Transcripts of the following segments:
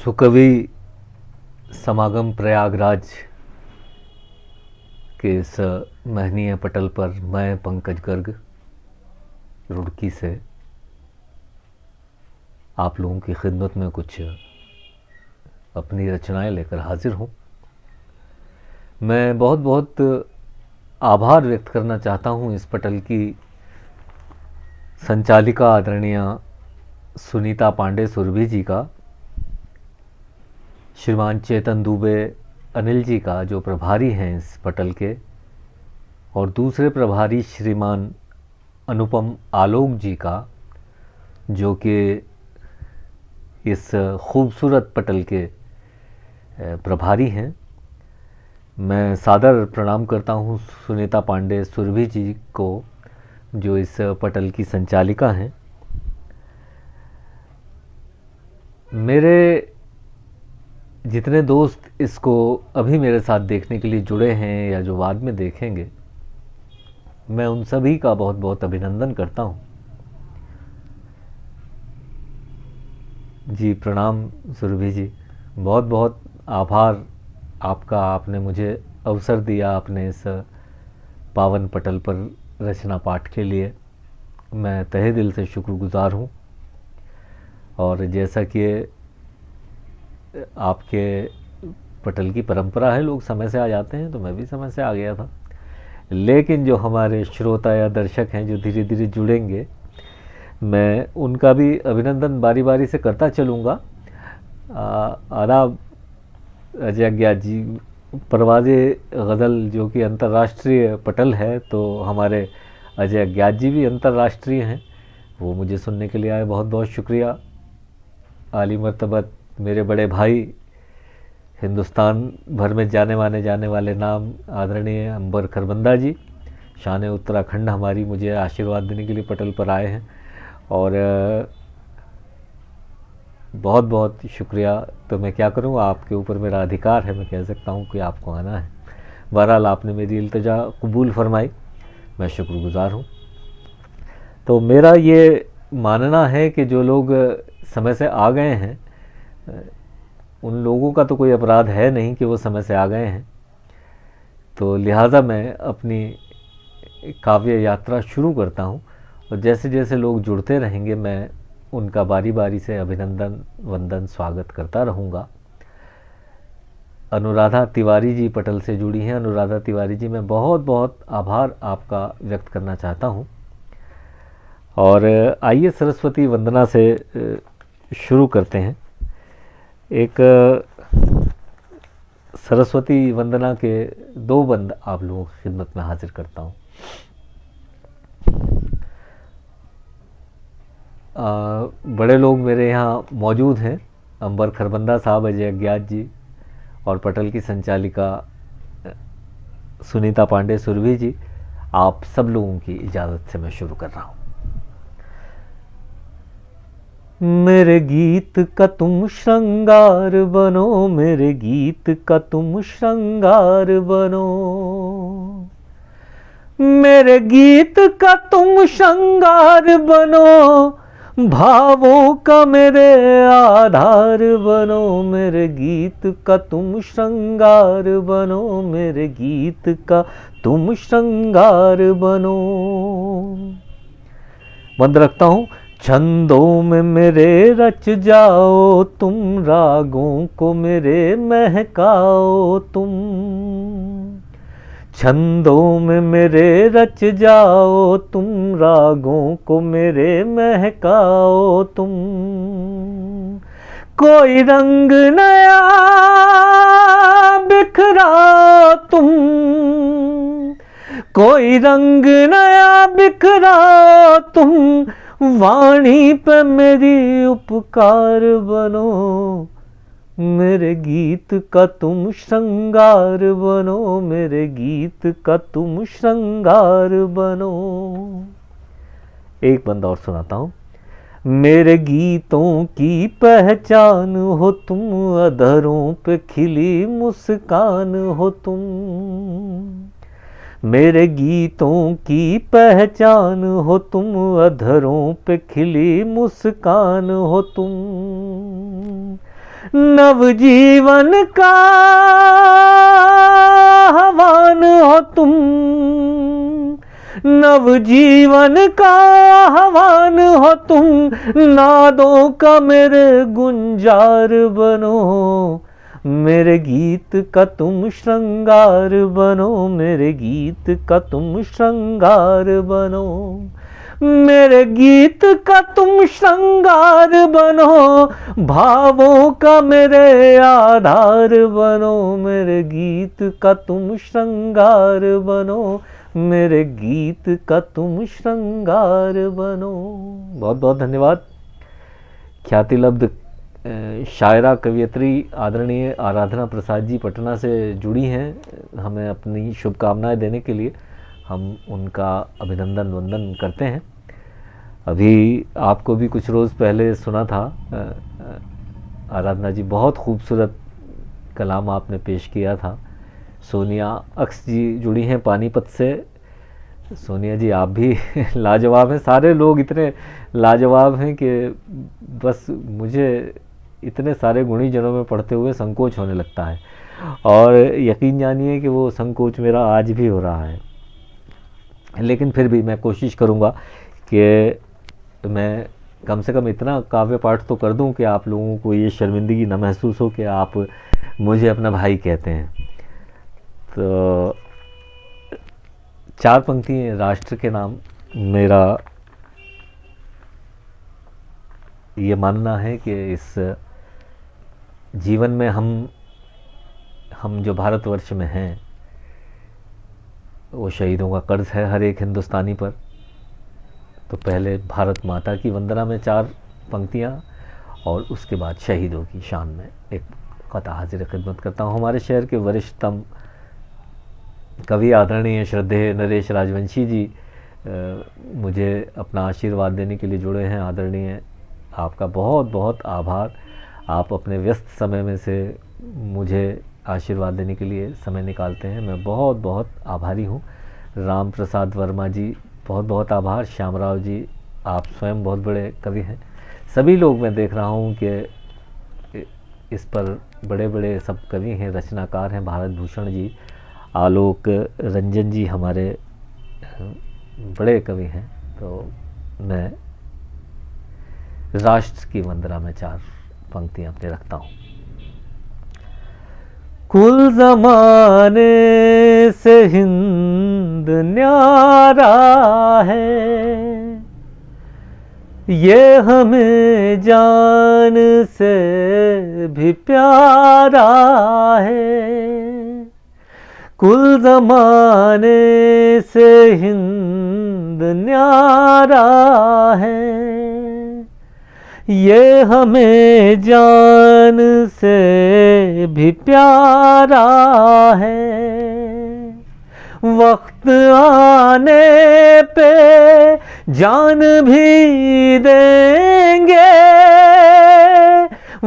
सुकवि समागम प्रयागराज के इस महनीय पटल पर मैं पंकज गर्ग रुड़की से आप लोगों की खिदमत में कुछ अपनी रचनाएं लेकर हाजिर हूँ। मैं बहुत बहुत आभार व्यक्त करना चाहता हूँ इस पटल की संचालिका आदरणीय सुनीता पांडे सुरभि जी का, श्रीमान चेतन दुबे अनिल जी का जो प्रभारी हैं इस पटल के, और दूसरे प्रभारी श्रीमान अनुपम आलोक जी का जो कि इस खूबसूरत पटल के प्रभारी हैं। मैं सादर प्रणाम करता हूं सुनीता पांडे सुरभि जी को जो इस पटल की संचालिका हैं। मेरे जितने दोस्त इसको अभी मेरे साथ देखने के लिए जुड़े हैं या जो बाद में देखेंगे, मैं उन सभी का बहुत बहुत अभिनंदन करता हूं। जी प्रणाम सुरभि जी, बहुत बहुत आभार आपका। आपने मुझे अवसर दिया अपने इस पावन पटल पर रचना पाठ के लिए, मैं तहे दिल से शुक्रगुजार हूँ। और जैसा कि आपके पटल की परंपरा है, लोग समय से आ जाते हैं, तो मैं भी समय से आ गया था। लेकिन जो हमारे श्रोता या दर्शक हैं जो धीरे धीरे जुड़ेंगे, मैं उनका भी अभिनंदन बारी बारी से करता चलूँगा। आदाब अजय अज्ञात जी, परवाज़े गज़ल जो कि अंतर्राष्ट्रीय पटल है, तो हमारे अजय अज्ञात जी भी अंतर्राष्ट्रीय हैं, वो मुझे सुनने के लिए आए, बहुत बहुत शुक्रिया। आली मर्तबत मेरे बड़े भाई, हिंदुस्तान भर में जाने वाले नाम आदरणीय अंबर खरबंदा जी, शान उत्तराखंड हमारी, मुझे आशीर्वाद देने के लिए पटल पर आए हैं और बहुत बहुत शुक्रिया। तो मैं क्या करूं, आपके ऊपर मेरा अधिकार है, मैं कह सकता हूं कि आपको आना है। बहरहाल आपने मेरी इल्तिजा कबूल फरमाई, मैं शुक्रगुजार हूं। तो मेरा ये मानना है कि जो लोग समय से आ गए हैं, उन लोगों का तो कोई अपराध है नहीं कि वो समय से आ गए हैं, तो लिहाजा मैं अपनी काव्य यात्रा शुरू करता हूँ। और जैसे जैसे लोग जुड़ते रहेंगे, मैं उनका बारी बारी से अभिनंदन वंदन स्वागत करता रहूँगा। अनुराधा तिवारी जी पटल से जुड़ी हैं। अनुराधा तिवारी जी, मैं बहुत बहुत आभार आपका व्यक्त करना चाहता हूँ। और आइए सरस्वती वंदना से शुरू करते हैं। एक सरस्वती वंदना के दो बंद आप लोगों की खिदमत में हाजिर करता हूँ। बड़े लोग मेरे यहाँ मौजूद हैं, अंबर खरबंदा साहब, अजय अज्ञात जी और पटल की संचालिका सुनीता पांडे सुरभि जी। आप सब लोगों की इजाज़त से मैं शुरू कर रहा हूँ। मेरे गीत का तुम श्रृंगार बनो, मेरे गीत का तुम श्रृंगार बनो, मेरे गीत का तुम श्रृंगार बनो, भावों का मेरे आधार बनो, मेरे गीत का तुम श्रृंगार बनो, मेरे गीत का तुम श्रृंगार बनो। बंद रखता हूँ। छंदों में मेरे रच जाओ तुम, रागों को मेरे महकाओ तुम, छंदों में मेरे रच जाओ तुम, रागों को मेरे महकाओ तुम। कोई रंग नया बिखरा तुम, कोई रंग नया बिखरा तुम, वाणी पे मेरी उपकार बनो, मेरे गीत का तुम श्रृंगार बनो, मेरे गीत का तुम श्रृंगार बनो। एक बंदा और सुनाता हूँ। मेरे गीतों की पहचान हो तुम, अधरों पे खिली मुस्कान हो तुम, मेरे गीतों की पहचान हो तुम, अधरों पे खिली मुस्कान हो तुम। नवजीवन का आह्वान हो तुम, नवजीवन का आह्वान हो तुम, नादों का मेरे गुंजार बनो, मेरे गीत का तुम श्रृंगार बनो, मेरे गीत का तुम श्रृंगार बनो, मेरे गीत का तुम श्रृंगार बनो, भावों का मेरे आधार बनो, मेरे गीत का तुम श्रृंगार बनो, मेरे गीत का तुम श्रृंगार बनो। बहुत बहुत धन्यवाद। ख्यातिलब्ध शायरा कवियत्री आदरणीय आराधना प्रसाद जी पटना से जुड़ी हैं, हमें अपनी शुभकामनाएं देने के लिए हम उनका अभिनंदन वंदन करते हैं। अभी आपको भी कुछ रोज़ पहले सुना था आराधना जी, बहुत खूबसूरत कलाम आपने पेश किया था। सोनिया अक्स जी जुड़ी हैं पानीपत से। सोनिया जी आप भी लाजवाब हैं, सारे लोग इतने लाजवाब हैं कि बस मुझे इतने सारे गुणीजनों में पढ़ते हुए संकोच होने लगता है, और यकीन जानिए कि वो संकोच मेरा आज भी हो रहा है। लेकिन फिर भी मैं कोशिश करूँगा कि मैं कम से कम इतना काव्य पाठ तो कर दूं कि आप लोगों को ये शर्मिंदगी न महसूस हो कि आप मुझे अपना भाई कहते हैं। तो 4 पंक्तियाँ राष्ट्र के नाम। मेरा ये मानना है कि इस जीवन में हम जो भारतवर्ष में हैं वो शहीदों का कर्ज है हर एक हिंदुस्तानी पर। तो पहले भारत माता की वंदना में 4 पंक्तियाँ, और उसके बाद शहीदों की शान में एक कथा हाजिर खिदमत करता हूँ। हमारे शहर के वरिष्ठतम कवि आदरणीय श्रद्धेय नरेश राजवंशी जी मुझे अपना आशीर्वाद देने के लिए जुड़े हैं। आदरणीय, आपका बहुत बहुत आभार। आप अपने व्यस्त समय में से मुझे आशीर्वाद देने के लिए समय निकालते हैं, मैं बहुत बहुत आभारी हूँ। राम प्रसाद वर्मा जी, बहुत बहुत आभार। श्यामराव जी, आप स्वयं बहुत बड़े कवि हैं। सभी लोग, मैं देख रहा हूँ कि इस पर बड़े बड़े सब कवि हैं, रचनाकार हैं। भारत भूषण जी, आलोक रंजन जी हमारे बड़े कवि हैं। तो मैं राष्ट्र की वंदना में 4 पंक्तियां अपने रखता हूँ। कुल ज़माने से हिंद न्यारा है, ये हमें जान से भी प्यारा है। कुल ज़माने से हिंद न्यारा है, ये हमें जान से भी प्यारा है। वक्त आने पे जान भी देंगे,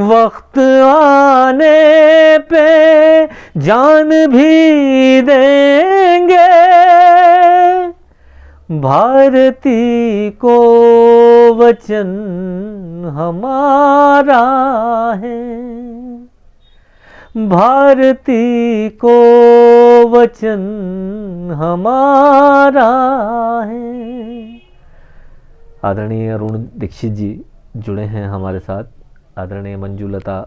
वक्त आने पे जान भी देंगे। भारती को वचन हमारा है, भारती को वचन हमारा है। आदरणीय अरुण दीक्षित जी जुड़े हैं हमारे साथ। आदरणीय मंजुलता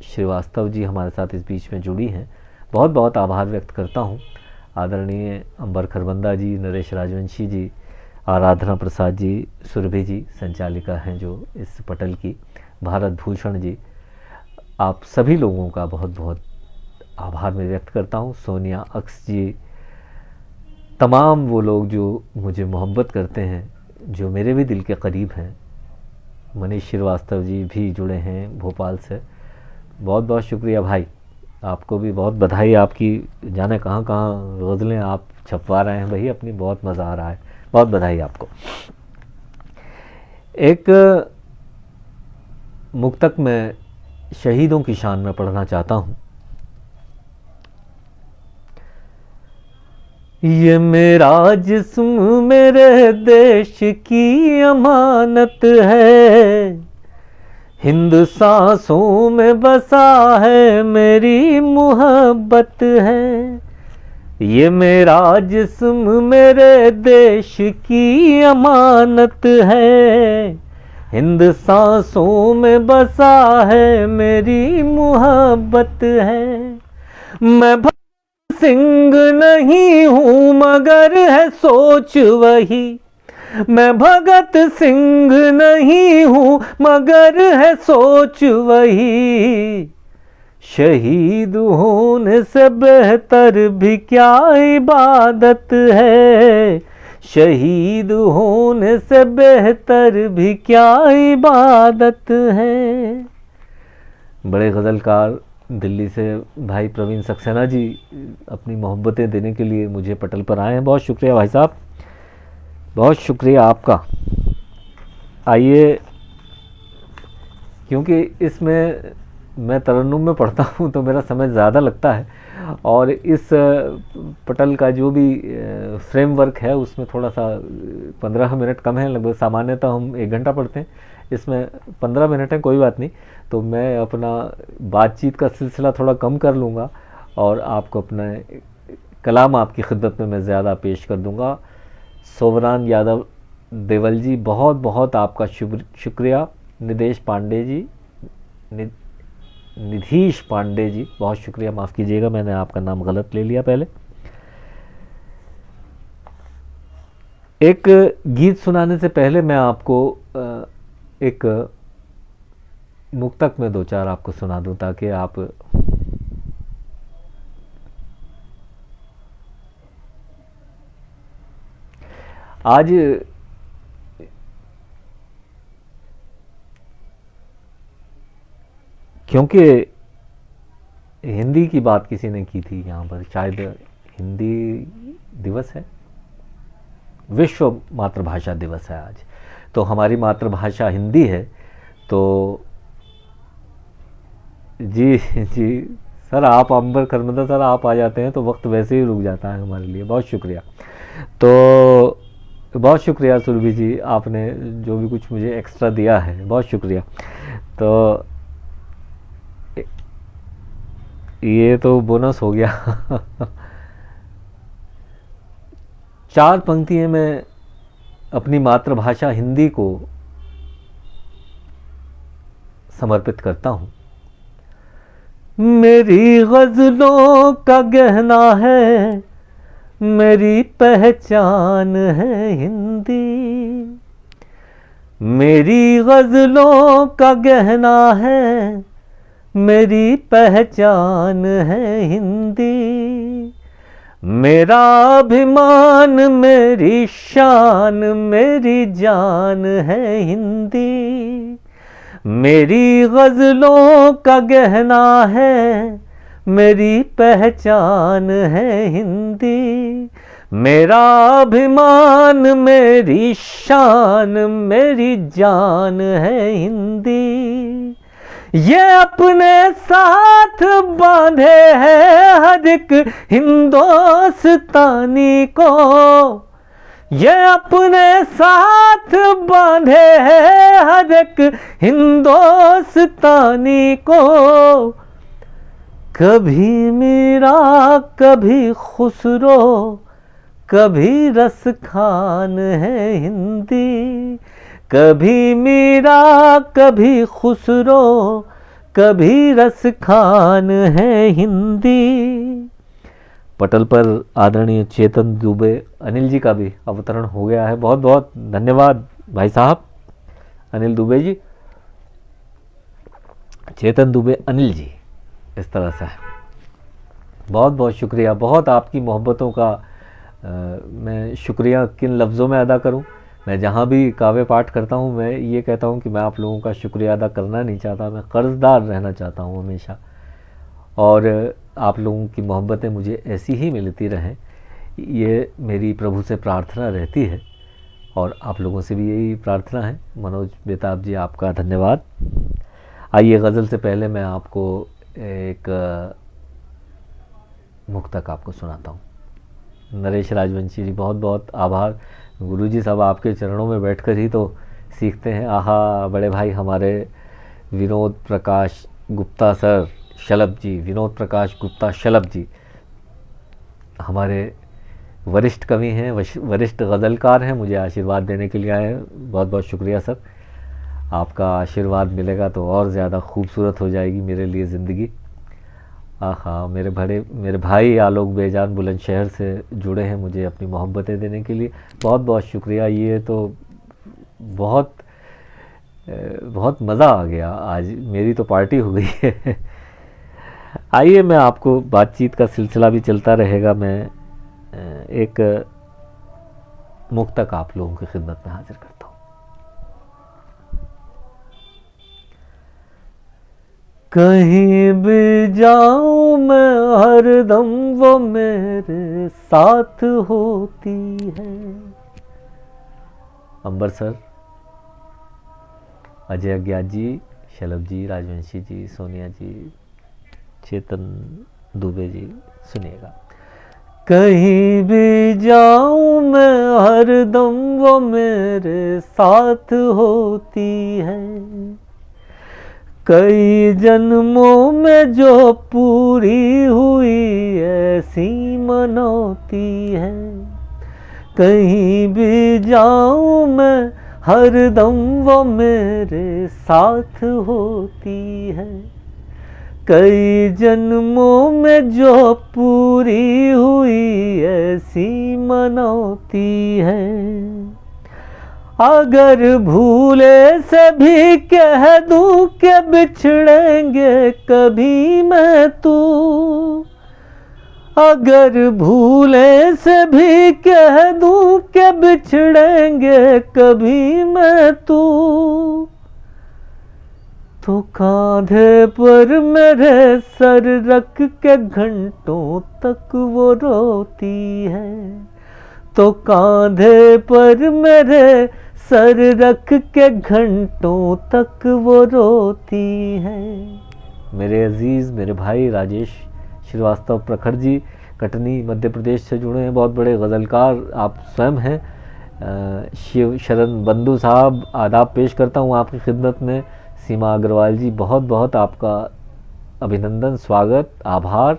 श्रीवास्तव जी हमारे साथ इस बीच में जुड़ी हैं, बहुत बहुत आभार व्यक्त करता हूँ। आदरणीय अंबर खरबंदा जी, नरेश राजवंशी जी, आराधना प्रसाद जी, सुरभि जी संचालिका हैं जो इस पटल की, भारत भूषण जी, आप सभी लोगों का बहुत बहुत आभार मैं व्यक्त करता हूँ। सोनिया अक्स जी, तमाम वो लोग जो मुझे मोहब्बत करते हैं, जो मेरे भी दिल के करीब हैं। मनीष श्रीवास्तव जी भी जुड़े हैं भोपाल से, बहुत बहुत शुक्रिया भाई, आपको भी बहुत बधाई। आपकी जाने कहाँ कहाँ गज़लें आप छपवा रहे हैं भाई अपनी, बहुत मज़ा आ रहा है, बहुत बधाई आपको। एक मुक्तक में शहीदों की शान में पढ़ना चाहता हूँ। ये मेरा जिस्म मेरे देश की अमानत है, हिंद सांसों में बसा है मेरी मोहब्बत है, ये मेरा जिस्म मेरे देश की अमानत है। हिंद सांसों में बसा है मेरी मोहब्बत है। मैं भगत सिंह नहीं हूँ मगर है सोच वही, मैं भगत सिंह नहीं हूँ मगर है सोच वही। शहीद होने से बेहतर भी क्या इबादत है, शहीद होने से बेहतर भी क्या इबादत है। बड़े गज़लकार दिल्ली से भाई प्रवीण सक्सेना जी अपनी मोहब्बतें देने के लिए मुझे पटल पर आए हैं। बहुत शुक्रिया भाई साहब, बहुत शुक्रिया आपका। आइए, क्योंकि इसमें मैं तरन्नुम में पढ़ता हूँ तो मेरा समय ज़्यादा लगता है, और इस पटल का जो भी फ्रेमवर्क है उसमें थोड़ा सा 15 मिनट कम है। लगभग सामान्यतः हम 1 घंटा पढ़ते हैं, इसमें 15 मिनट है। कोई बात नहीं, तो मैं अपना बातचीत का सिलसिला थोड़ा कम कर लूँगा और आपको अपना कलाम आपकी खिदमत में मैं ज़्यादा पेश कर दूँगा। सोवरान यादव देवल जी, बहुत बहुत आपका शुक्रिया। निदेश पांडे जी, निधीश पांडे जी, बहुत शुक्रिया। माफ़ कीजिएगा, मैंने आपका नाम गलत ले लिया पहले। एक गीत सुनाने से पहले मैं आपको एक मुक्तक में 2-4 आपको सुना दूं, ताकि आप आज क्योंकि हिंदी की बात किसी ने की थी यहाँ पर, शायद हिंदी दिवस है, विश्व मातृभाषा दिवस है आज, तो हमारी मातृभाषा हिंदी है। तो जी जी सर, आप अंबर खरमंदा सर आप आ जाते हैं तो वक्त वैसे ही रुक जाता है हमारे लिए। बहुत शुक्रिया। तो बहुत शुक्रिया सुरभि जी, आपने जो भी कुछ मुझे एक्स्ट्रा दिया है, बहुत शुक्रिया। तो ये तो बोनस हो गया। 4 पंक्तियां मैं अपनी मातृभाषा हिंदी को समर्पित करता हूं। मेरी गजलों का गहना है, मेरी पहचान है हिंदी। मेरी गजलों का गहना है, मेरी पहचान है हिंदी। मेरा अभिमान मेरी शान मेरी जान है हिंदी। मेरी गजलों का गहना है, मेरी पहचान है हिंदी। मेरा अभिमान मेरी शान मेरी जान है हिंदी। ये अपने साथ बांधे है हर एक हिंदुस्तानी को, ये अपने साथ बांधे है हर एक हिंदुस्तानी को। कभी मीरा कभी खुसरो कभी रस खान है हिंदी। कभी मीरा कभी खुसरो कभी रस खान है हिंदी। पटल पर आदरणीय चेतन दुबे अनिल जी का भी अवतरण हो गया है। बहुत बहुत धन्यवाद भाई साहब अनिल दुबे जी, चेतन दुबे अनिल जी, इस तरह से बहुत बहुत शुक्रिया। बहुत आपकी मोहब्बतों का मैं शुक्रिया किन लफ्ज़ों में अदा करूं। मैं जहाँ भी काव्य पाठ करता हूँ मैं ये कहता हूँ कि मैं आप लोगों का शुक्रिया अदा करना नहीं चाहता, मैं कर्ज़दार रहना चाहता हूँ हमेशा, और आप लोगों की मोहब्बतें मुझे ऐसी ही मिलती रहें, ये मेरी प्रभु से प्रार्थना रहती है, और आप लोगों से भी यही प्रार्थना है। मनोज बेताब जी, आपका धन्यवाद। आइए, गज़ल से पहले मैं आपको एक मुक्तक आपको सुनाता हूँ। नरेश राजवंशी जी, बहुत बहुत आभार। गुरुजी साहब आपके चरणों में बैठकर ही तो सीखते हैं। आहा, बड़े भाई हमारे विनोद प्रकाश गुप्ता सर शलभ जी, विनोद प्रकाश गुप्ता शलभ जी हमारे वरिष्ठ कवि हैं, वरिष्ठ गज़लकार हैं, मुझे आशीर्वाद देने के लिए आए हैं। बहुत बहुत शुक्रिया सर, आपका आशीर्वाद मिलेगा तो और ज़्यादा खूबसूरत हो जाएगी मेरे लिए ज़िंदगी। हाँ, मेरे भाई आलोक बेजान बुलंदशहर से जुड़े हैं मुझे अपनी मोहब्बतें देने के लिए, बहुत बहुत शुक्रिया। ये तो बहुत बहुत मज़ा आ गया, आज मेरी तो पार्टी हो गई है। आइए, मैं आपको बातचीत का सिलसिला भी चलता रहेगा। मैं एक मुक्तक आप लोगों की खिदमत में हाजिर करता हूँ। कहीं भी जाऊं मैं हरदम वो मेरे साथ होती है। अंबर सर, अजय अज्ञात जी, शलभ जी, राजवंशी जी, सोनिया जी, चेतन दुबे जी, सुनिएगा। कहीं भी जाऊं मैं हरदम वो मेरे साथ होती है। कई जन्मों में जो पूरी हुई ऐसी मनौती है। कहीं भी जाऊं मैं हरदम वो मेरे साथ होती है। कई जन्मों में जो पूरी हुई ऐसी मनौती है। अगर भूले से भी कह दूं कि बिछड़ेंगे कभी मैं तू, अगर भूले से भी कह दूं कि बिछड़ेंगे कभी मैं तू, तो कांधे पर मेरे सर रख के घंटों तक वो रोती है। तो कांधे पर मेरे सर रख के घंटों तक वो रोती है। मेरे अजीज़, मेरे भाई राजेश श्रीवास्तव प्रखर जी कटनी मध्य प्रदेश से जुड़े हैं, बहुत बड़े गज़लकार आप स्वयं हैं। शिव शरण बंधु साहब, आदाब पेश करता हूँ आपकी खिदमत में। सीमा अग्रवाल जी, बहुत बहुत आपका अभिनंदन, स्वागत, आभार।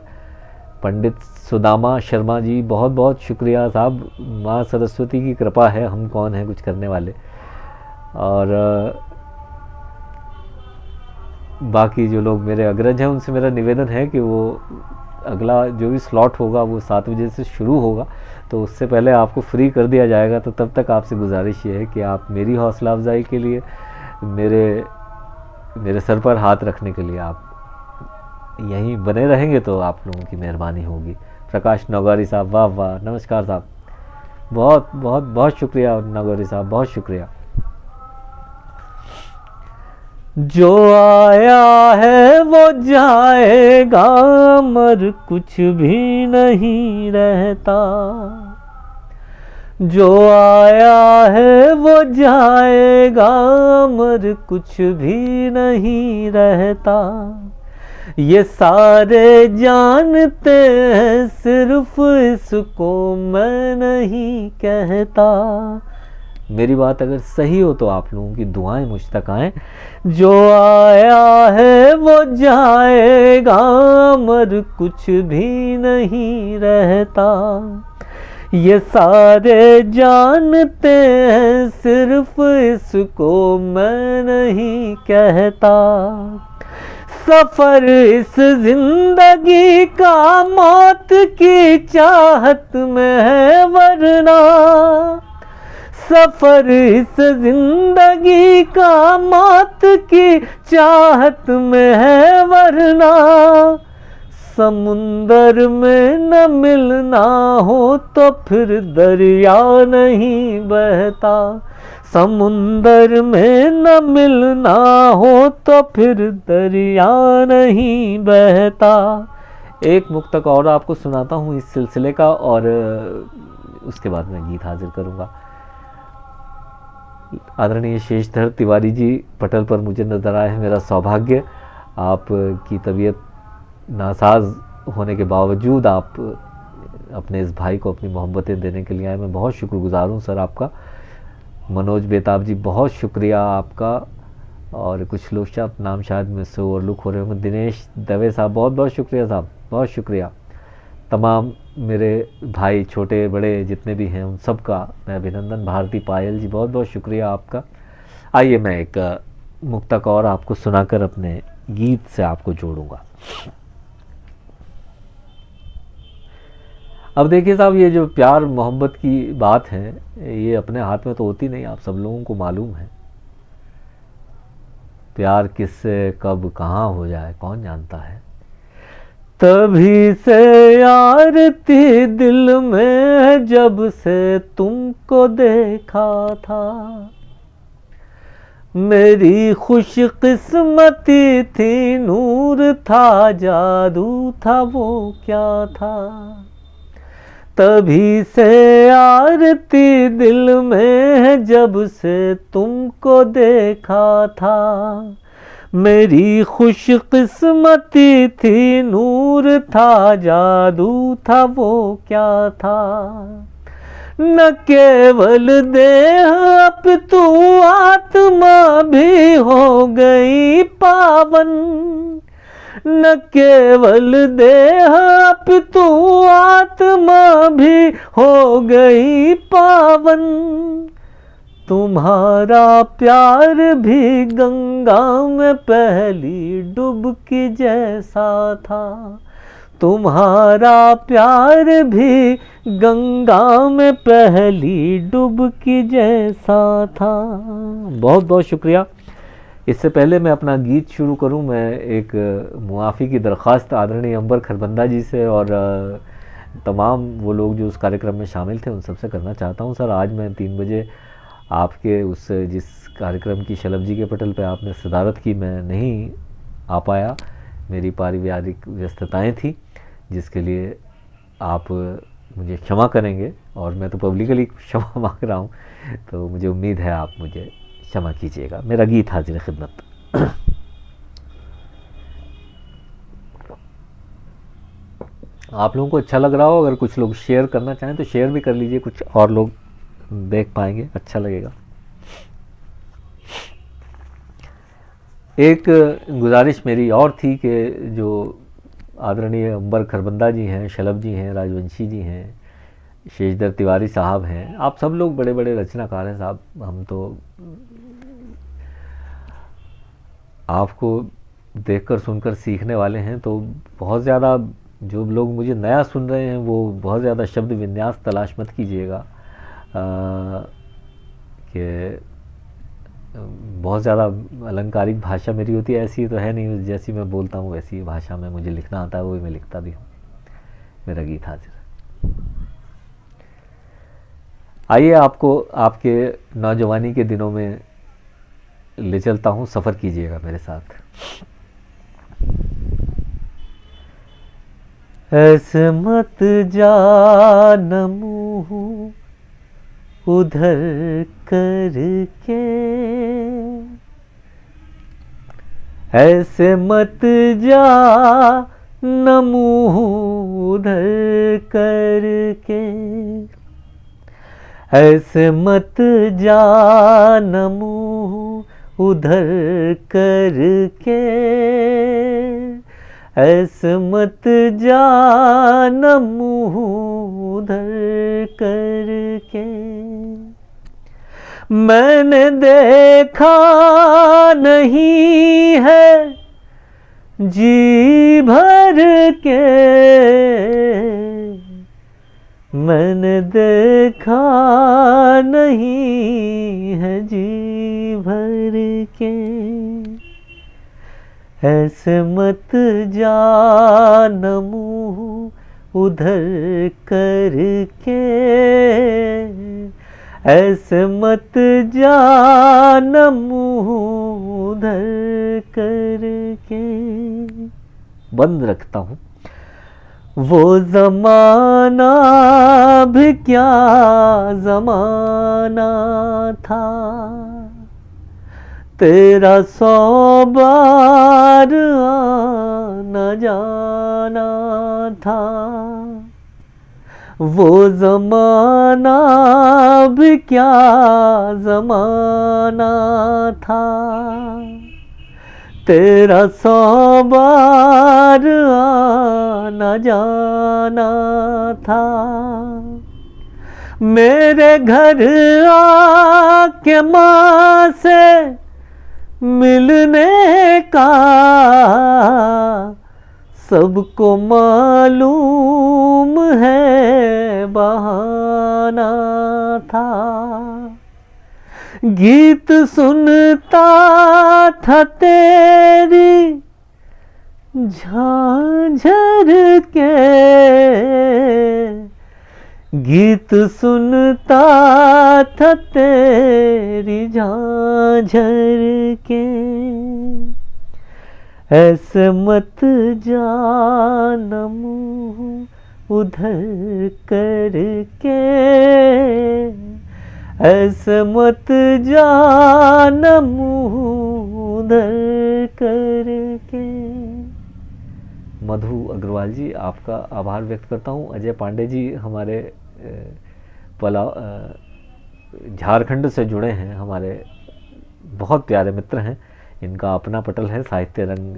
पंडित सुदामा शर्मा जी, बहुत बहुत शुक्रिया साहब, माँ सरस्वती की कृपा है, हम कौन हैं कुछ करने वाले। और बाकी जो लोग मेरे अग्रज हैं उनसे मेरा निवेदन है कि वो अगला जो भी स्लॉट होगा वो 7 बजे से शुरू होगा, तो उससे पहले आपको फ्री कर दिया जाएगा। तो तब तक आपसे गुजारिश ये है कि आप मेरी हौसला अफजाई के लिए, मेरे सर पर हाथ रखने के लिए आप यहीं बने रहेंगे तो आप लोगों की मेहरबानी होगी। प्रकाश नौगारी साहब, वाह वाह, नमस्कार साहब, बहुत बहुत बहुत शुक्रिया नौगारी साहब, बहुत शुक्रिया। जो आया है वो जाएगा, मर कुछ भी नहीं रहता। जो आया है वो जाएगा, मर कुछ भी नहीं रहता। ये सारे जानते हैं, सिर्फ इसको मैं नहीं कहता। मेरी बात अगर सही हो तो आप लोगों की दुआएं मुझ तक आएं। जो आया है वो जाएगा, मर कुछ भी नहीं रहता। ये सारे जानते हैं, सिर्फ इसको मैं नहीं कहता। सफर इस जिंदगी का मौत की चाहत में है, वरना सफर इस जिंदगी का मौत की चाहत में है, वरना समुंदर में न मिलना हो तो फिर दरिया नहीं बहता। समुंदर में न मिलना हो तो फिर दरिया नहीं बहता। एक मुक्तक और आपको सुनाता हूँ इस सिलसिले का, और उसके बाद मैं गीत हाजिर करूँगा। आदरणीय शेषधर तिवारी जी पटल पर मुझे नज़र आए हैं, मेरा सौभाग्य। आपकी तबीयत नासाज होने के बावजूद आप अपने इस भाई को अपनी मोहब्बतें देने के लिए आए, मैं बहुत शुक्रगुजार हूँ सर आपका। मनोज बेताब जी, बहुत शुक्रिया आपका। और कुछ लोग नाम शायद मुझसे ओवरलुक हो रहे होंगे। दिनेश दवे साहब, बहुत बहुत शुक्रिया साहब, बहुत शुक्रिया। तमाम मेरे भाई छोटे बड़े जितने भी हैं उन सब का मैं अभिनंदन। भारती पायल जी, बहुत बहुत शुक्रिया आपका। आइए मैं एक मुक्तक और आपको सुनाकर अपने गीत से आपको जोड़ूंगा। अब देखिए साहब, ये जो प्यार मोहब्बत की बात है ये अपने हाथ में तो होती नहीं, आप सब लोगों को मालूम है। प्यार किससे कब कहाँ हो जाए कौन जानता है। तभी से यार थी दिल में जब से तुमको देखा था, मेरी खुश किस्मती थी, नूर था जादू था वो क्या था। तभी से यार थी दिल में जब से तुमको देखा था, मेरी खुश किस्मती थी, नूर था जादू था वो क्या था। न केवल देह अब तू आत्मा भी हो गई पावन, न केवल देह अब तू आत्मा भी हो गई पावन। तुम्हारा प्यार भी गंगा में पहली डुबकी जैसा था, तुम्हारा प्यार भी गंगा में पहली डुबकी जैसा था। बहुत बहुत शुक्रिया। इससे पहले मैं अपना गीत शुरू करूं, मैं एक मुआफ़ी की दरख्वास्त आदरणीय अंबर खरबंदा जी से और तमाम वो लोग जो उस कार्यक्रम में शामिल थे उन सबसे करना चाहता हूं। सर, आज मैं 3 बजे आपके उस जिस कार्यक्रम की शलभ जी के पटल पे आपने सदारत की, मैं नहीं आ पाया, मेरी पारिवारिक व्यस्तताएं थी, जिसके लिए आप मुझे क्षमा करेंगे और मैं तो पब्लिकली क्षमा मांग रहा हूं, तो मुझे उम्मीद है आप मुझे क्षमा कीजिएगा। मेरा गीत हाजिर खिदमत। आप लोगों को अच्छा लग रहा हो, अगर कुछ लोग शेयर करना चाहें तो शेयर भी कर लीजिए, कुछ और लोग देख पाएंगे, अच्छा लगेगा। एक गुजारिश मेरी और थी कि जो आदरणीय अंबर खरबंदा जी हैं, शलभ जी हैं, राजवंशी जी हैं, शेषधर तिवारी साहब हैं, आप सब लोग बड़े बड़े रचनाकार हैं साहब। हम तो आपको देखकर सुनकर सीखने वाले हैं, तो बहुत ज़्यादा जो लोग मुझे नया सुन रहे हैं वो बहुत ज़्यादा शब्द विन्यास तलाश मत कीजिएगा कि बहुत ज़्यादा अलंकारिक भाषा मेरी होती है, ऐसी तो है नहीं, जैसी मैं बोलता हूँ वैसी भाषा में मुझे लिखना आता है, वही मैं लिखता भी हूँ। मेरा गीत हाजिर है। आइए आपको आपके नौजवानी के दिनों में ले चलता हूँ, सफ़र कीजिएगा मेरे साथ। ऐसे मत जाना मुँह उधर करके, ऐसे मत जा न मुँह उधर करके, ऐसे मत जा न मुँह उधर करके, ऐसे मत जा न मुँह उधर करके। मैंने देखा नहीं है जी भर के, मैंने देखा नहीं है जी भर के, ऐसे मत जा न मुँह उधर करके, ऐसे मत जा न मुँह उधर करके। बंद रखता हूँ। वो ज़माना भी क्या ज़माना था, तेरा 100 बार आना जाना था। वो जमाना भी क्या जमाना था, तेरा 100 बार आना जाना था। मेरे घर आके माँ से मिलने का सबको मालूम है बहाना था। गीत सुनता था तेरी झांझर के, गीत सुनता था तेरी झांझर के। ऐसे मत जाना मुँह उधर करके, ऐसे मत जाना मुँह उधर करके। मधु अग्रवाल जी, आपका आभार व्यक्त करता हूँ। अजय पांडे जी हमारे झारखंड से जुड़े हैं, हमारे बहुत प्यारे मित्र हैं। इनका अपना पटल है, साहित्य रंग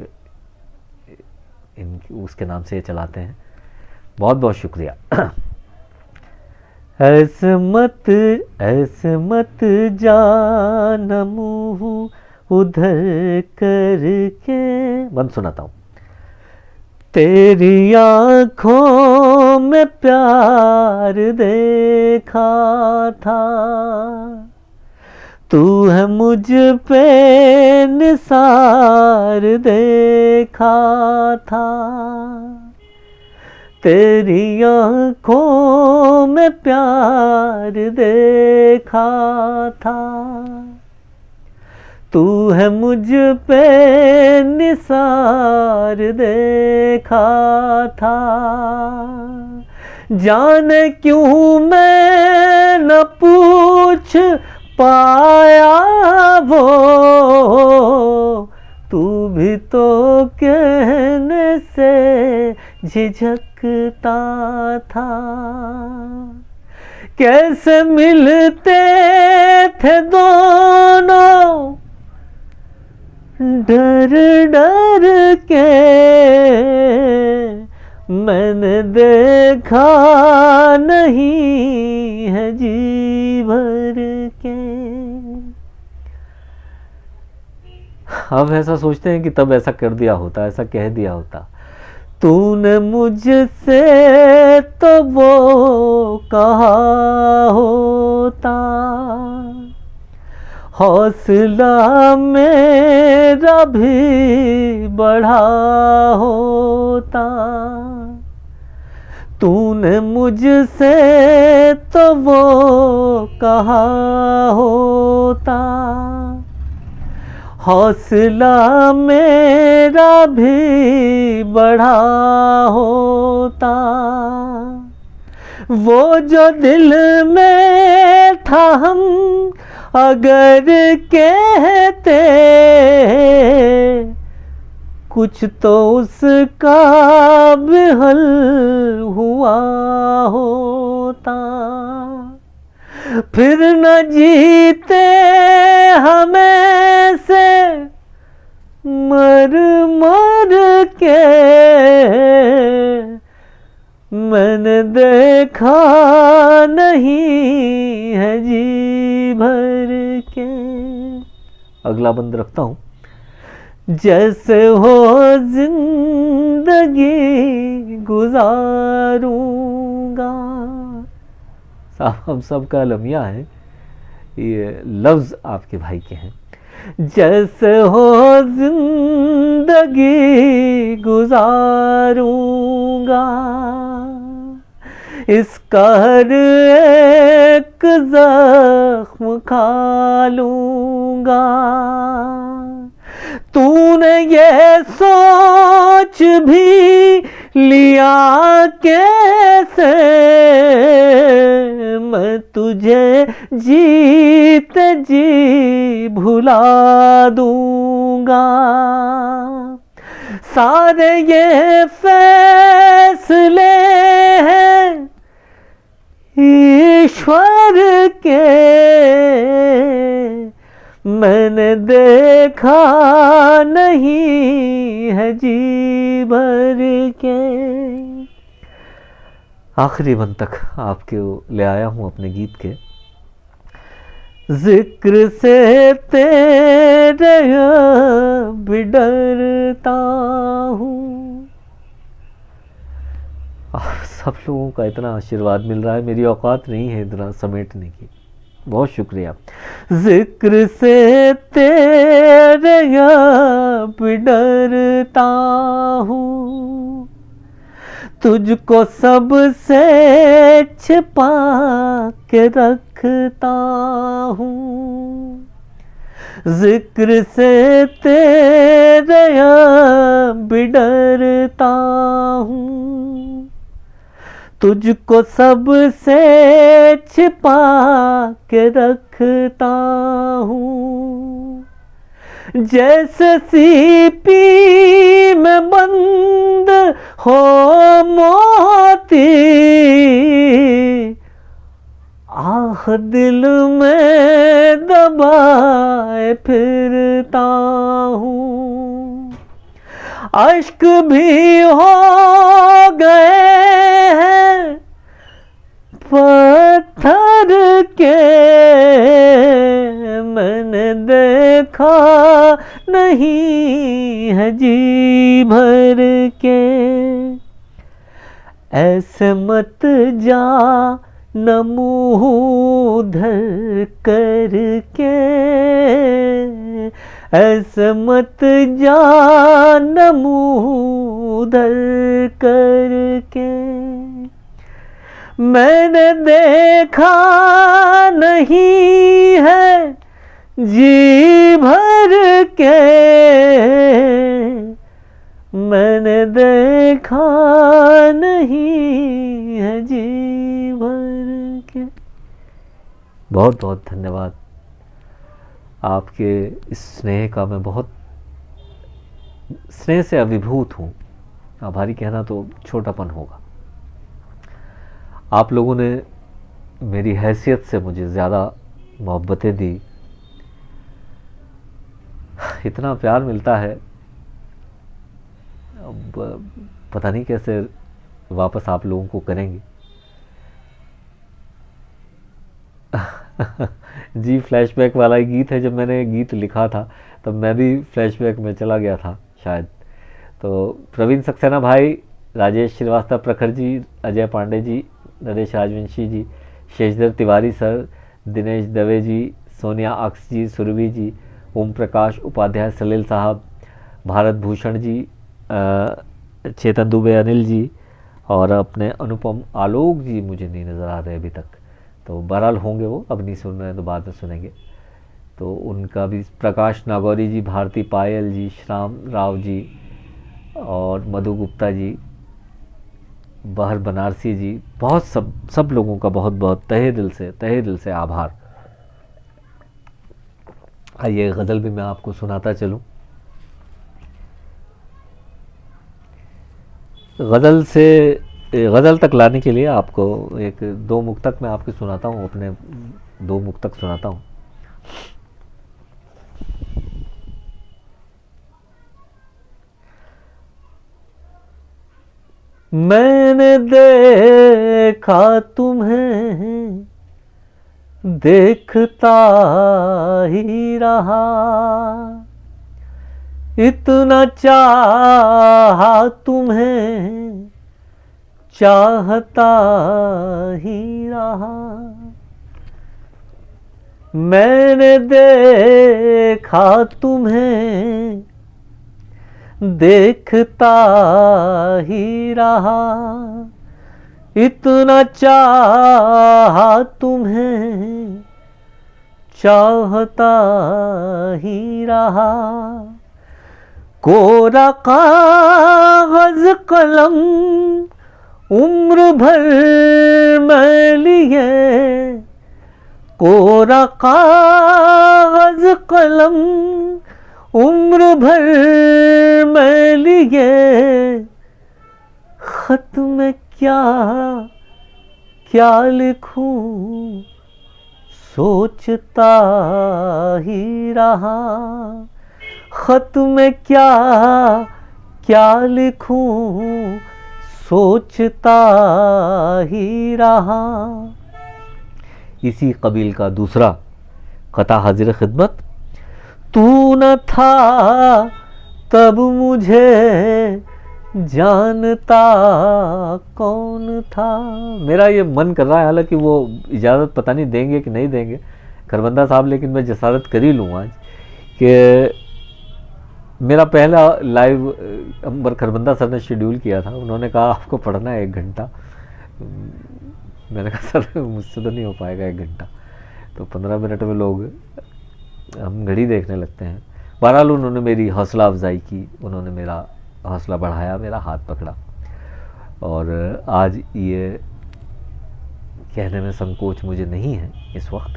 उसके नाम से ये चलाते हैं। बहुत बहुत शुक्रिया। ऐसे मत जाना मुँह उधर करके। बंद सुनाता हूँ। तेरी आँखों में प्यार देखा था, तू है मुझ पे निसार देखा था। तेरी आँखों में प्यार देखा था, तू है मुझ पे निसार देखा था। जाने क्यों मैं न पूछ पाया वो, तू भी तो कहने से झिझकता था। कैसे मिलते थे दोनों डर डर के, मैंने देखा नहीं है जी भर के। अब ऐसा सोचते हैं कि तब ऐसा कर दिया होता, ऐसा कह दिया होता। तूने मुझसे तो वो कहा होता, हौसला मेरा भी बढ़ा होता। तूने मुझसे तो वो कहा होता, हौसला मेरा भी बढ़ा होता। वो जो दिल में था हम अगर कहते, कुछ तो उसका भी हल हुआ होता। फिर न जीते हमें से मर मर के, मैंने देखा नहीं है जी भर के। अगला बंद रखता हूँ। जैसे हो जिंदगी गुजारूंगा, साहब हम सब का लम्हा है, ये लफ्ज़ आपके भाई के हैं। जैसे हो जिंदगी गुजारूंगा, इसका हर एक जख्म खा लूंगा। तूने ये सोच भी लिया कैसे, मैं तुझे जीते जी भुला दूंगा। सारे ये फैसले हैं ईश्वर के मैंने देखा नहीं है जी भर के। आखिरी बंद तक आपके ले आया हूं अपने गीत के। जिक्र से तेरे भी डरता हूँ। सब लोगों का इतना आशीर्वाद मिल रहा है, मेरी औकात नहीं है इतना समेटने की, बहुत शुक्रिया। जिक्र से तेरे भी डरता हूँ, तुझको सबसे छिपा के रखता हूँ। जिक्र से तेरे भी डरता हूँ, तुझको सबसे छिपा के रखता हूँ। जैसे सीपी में बंद हो मोती, आह दिल में दबाए फिरता हूँ। अश्क भी हो गए हैं पत्थर के, मैंने देखा नहीं है जी भर के। ऐसे मत जा न मुँह धर करके, ऐसे मत जा न मुँह धर करके। मैंने देखा नहीं है जी भर के, मैंने देखा नहीं है जी भर के। बहुत बहुत धन्यवाद आपके इस स्नेह का, मैं बहुत स्नेह से अभिभूत हूँ। आभारी कहना तो छोटापन होगा। आप लोगों ने मेरी हैसियत से मुझे ज़्यादा मोहब्बतें दी, इतना प्यार मिलता है। अब पता नहीं कैसे वापस आप लोगों को करेंगे। जी फ्लैशबैक वाला ही गीत है। जब मैंने गीत लिखा था तब मैं भी फ्लैशबैक में चला गया था शायद। तो प्रवीण सक्सेना भाई, राजेश श्रीवास्तव प्रखर जी, अजय पांडे जी, नरेश राजवंशी जी, शेषधर तिवारी सर, दिनेश दवे जी, सोनिया अक्स जी, सुरभि जी, ओम प्रकाश उपाध्याय, सलील साहब, भारत भूषण जी, चेतन दुबे, अनिल जी और अपने अनुपम आलोक जी मुझे नहीं नज़र आ रहे अभी तक। तो बहरहाल होंगे, वो अब नहीं सुन रहे हैं तो बाद में सुनेंगे। तो उनका भी, प्रकाश नागौरी जी, भारती पायल जी, श्याम राव जी और मधु गुप्ता जी, बहर बनारसी जी, बहुत सब लोगों का बहुत बहुत तहे दिल से आभार। आइए गज़ल भी मैं आपको सुनाता चलूं। गज़ल तक लाने के लिए आपको एक दो मुक्तक मैं आपको सुनाता हूँ, अपने दो मुक्तक सुनाता हूँ। मैंने देखा तुम्हें, देखता ही रहा, इतना चाहा तुम्हें, चाहता ही रहा। मैंने देखा तुम्हें, देखता ही रहा, इतना चाहा तुम्हें, चाहता ही रहा। कोरा कागज कलम उम्र भर मैं लिए, कोरा कागज कलम उम्र भर मैं लिए, खत में क्या क्या लिखूं सोचता ही रहा, खत में क्या क्या लिखूं सोचता ही रहा। इसी कबील का दूसरा कता हाजिर खिदमत। तू न था तब मुझे जानता कौन था। मेरा ये मन कर रहा है, हालांकि वो इजाज़त पता नहीं देंगे कि नहीं देंगे खरबंदा साहब, लेकिन मैं जसारत कर ही लूँ आज कि मेरा पहला लाइव अंबर खरबंदा सर ने शेड्यूल किया था। उन्होंने कहा आपको पढ़ना है 1 घंटा। मैंने कहा सर मुझसे तो नहीं हो पाएगा 1 घंटा, तो 15 मिनट में लोग हम घड़ी देखने लगते हैं। बहरहाल उन्होंने मेरी हौसला अफजाई की, उन्होंने मेरा हौसला बढ़ाया, मेरा हाथ पकड़ा, और आज ये कहने में संकोच मुझे नहीं है इस वक्त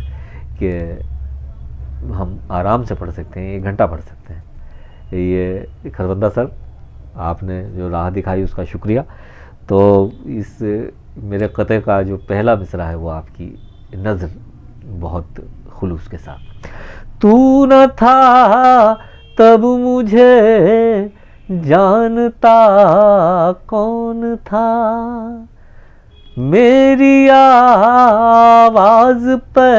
कि हम आराम से पढ़ सकते हैं, 1 घंटा पढ़ सकते हैं। ये खरबंदा सर आपने जो राह दिखाई उसका शुक्रिया। तो इस मेरे कते का जो पहला मिसरा है वो आपकी नज़र बहुत खुलूस के साथ। तू न था तब मुझे जानता कौन था, मेरी आवाज़ पे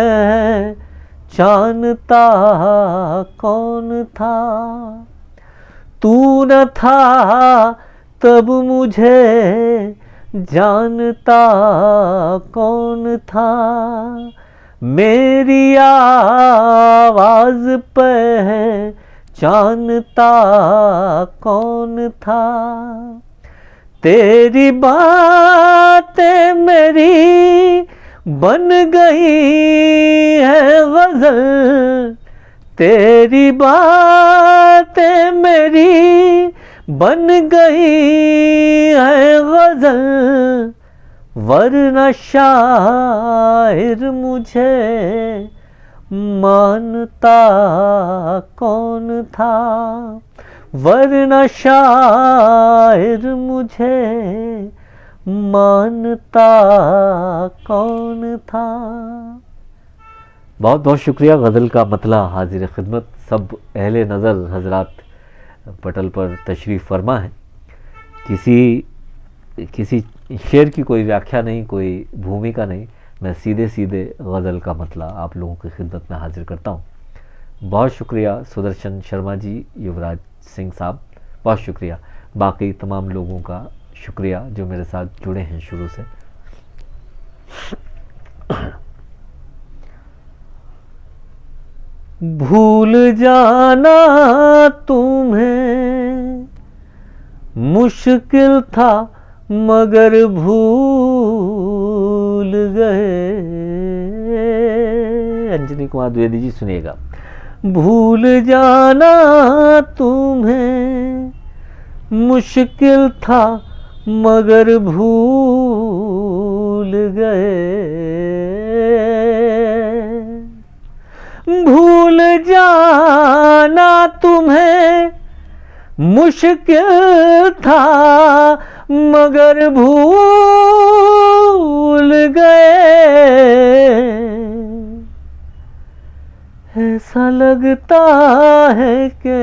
जानता कौन था। तू न था तब मुझे जानता कौन था, मेरी आवाज़ पे जानता कौन था। तेरी बातें मेरी बन गई है गज़ल, तेरी बातें मेरी बन गई है गज़ल, वरना शायर मुझे मानता कौन था, वरना शायर मुझे मानता कौन था। बहुत बहुत शुक्रिया। गज़ल का मतला हाजिर खिदमत। सब अहले नज़र हजरात पटल पर तशरीफ़ फरमा है। किसी शेर की कोई व्याख्या नहीं, कोई भूमिका नहीं, मैं सीधे सीधे गज़ल का मतला आप लोगों की खिदमत में हाजिर करता हूँ। बहुत शुक्रिया सुदर्शन शर्मा जी, युवराज सिंह साहब, बहुत शुक्रिया। बाकी तमाम लोगों का शुक्रिया जो मेरे साथ जुड़े हैं शुरू से। भूल जाना तुम्हें मुश्किल था मगर भूल गए। अंजनी कुमार द्विवेदी जी सुनिएगा। भूल जाना तुम्हें मुश्किल था मगर भूल गए। भूल जाना तुम्हें मुश्किल था मगर भूल गए। ऐसा लगता है कि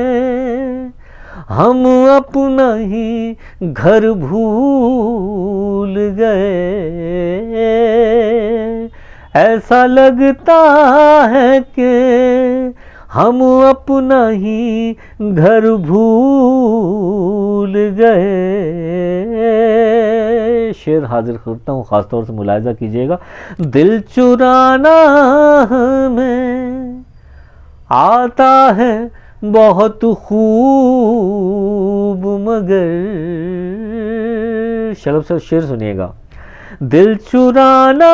हम अपना ही घर भूल गए। ऐसा लगता है कि हम अपना ही घर भूल गए। शेर हाजिर करता हूँ, ख़ासतौर से मुलाहिज़ा कीजिएगा। दिल चुराना हमें आता है बहुत खूब मगर, शलभ से शेर सुनिएगा। दिल चुराना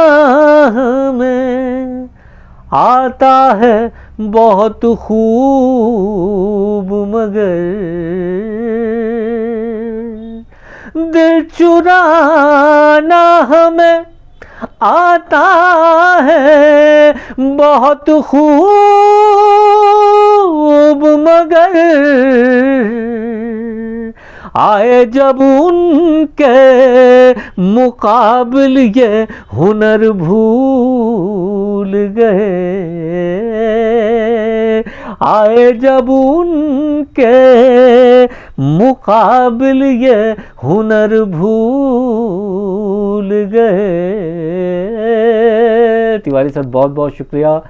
हमें आता है बहुत खूब मगर, दिल चुराना हमें आता है बहुत खूब मगर, आए जब उनके मुकाबिल ये हुनर भूल गए, आए जब उनके मुकाबिल ये हुनर भूल गए। तिवारी सर बहुत बहुत शुक्रिया।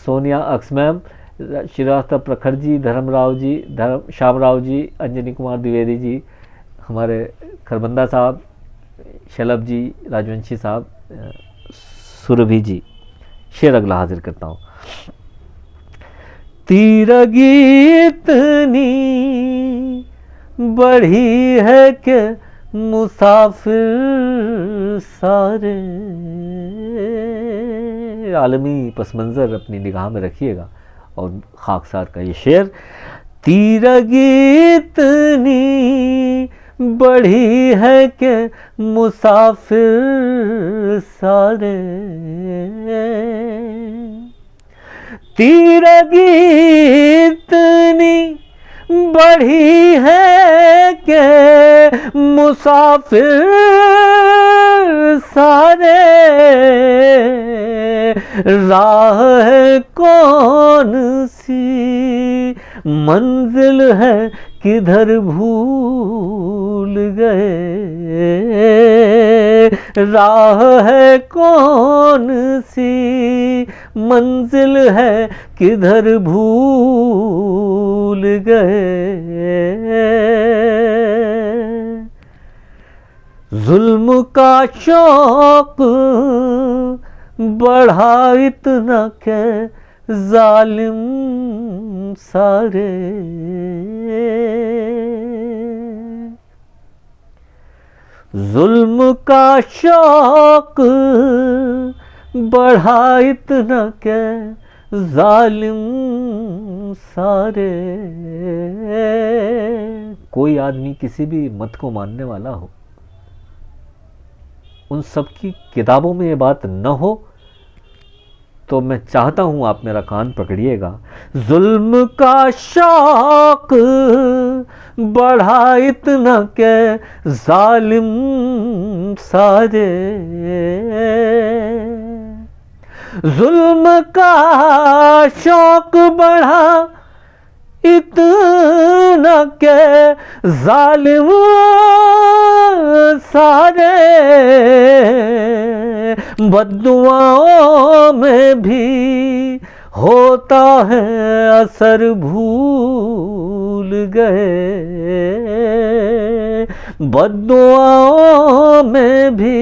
सोनिया अक्स मैम, श्रीवास्तव प्रखर जी, धर्मराव जी, श्यामराव जी, अंजनी कुमार द्विवेदी जी, हमारे खरबंदा साहब, शलभ जी, राजवंशी साहब, सुरभि जी। शेर अगला हाजिर करता हूँ। तीरगी इतनी बढ़ी है कि मुसाफिर सारे, आलमी पसमंज़र अपनी निगाह में रखिएगा। और खाकसार का ये शेर, तीरगी इतनी बढ़ी है कि मुसाफिर सारे, तीरगी इतनी बढ़ी है कि मुसाफिर सारे, राह है कौन सी, मंजिल है किधर भूल गए, राह है कौन सी, मंजिल है किधर भूल गए। जुल्म का शौक बढ़ा इतना के जालिम सारे, जुल्म का शौक बढ़ा इतना के जालिम सारे। कोई आदमी किसी भी मत को मानने वाला हो, उन सब की किताबों में ये बात न हो, तो मैं चाहता हूं आप मेरा कान पकड़िएगा। जुल्म का शौक बढ़ा इतना के जालिम सारे, जुल्म का शौक बढ़ा इतना के जालिम सारे, बद्दुआओं में भी होता है असर भूल गए, बद्दुआओं में भी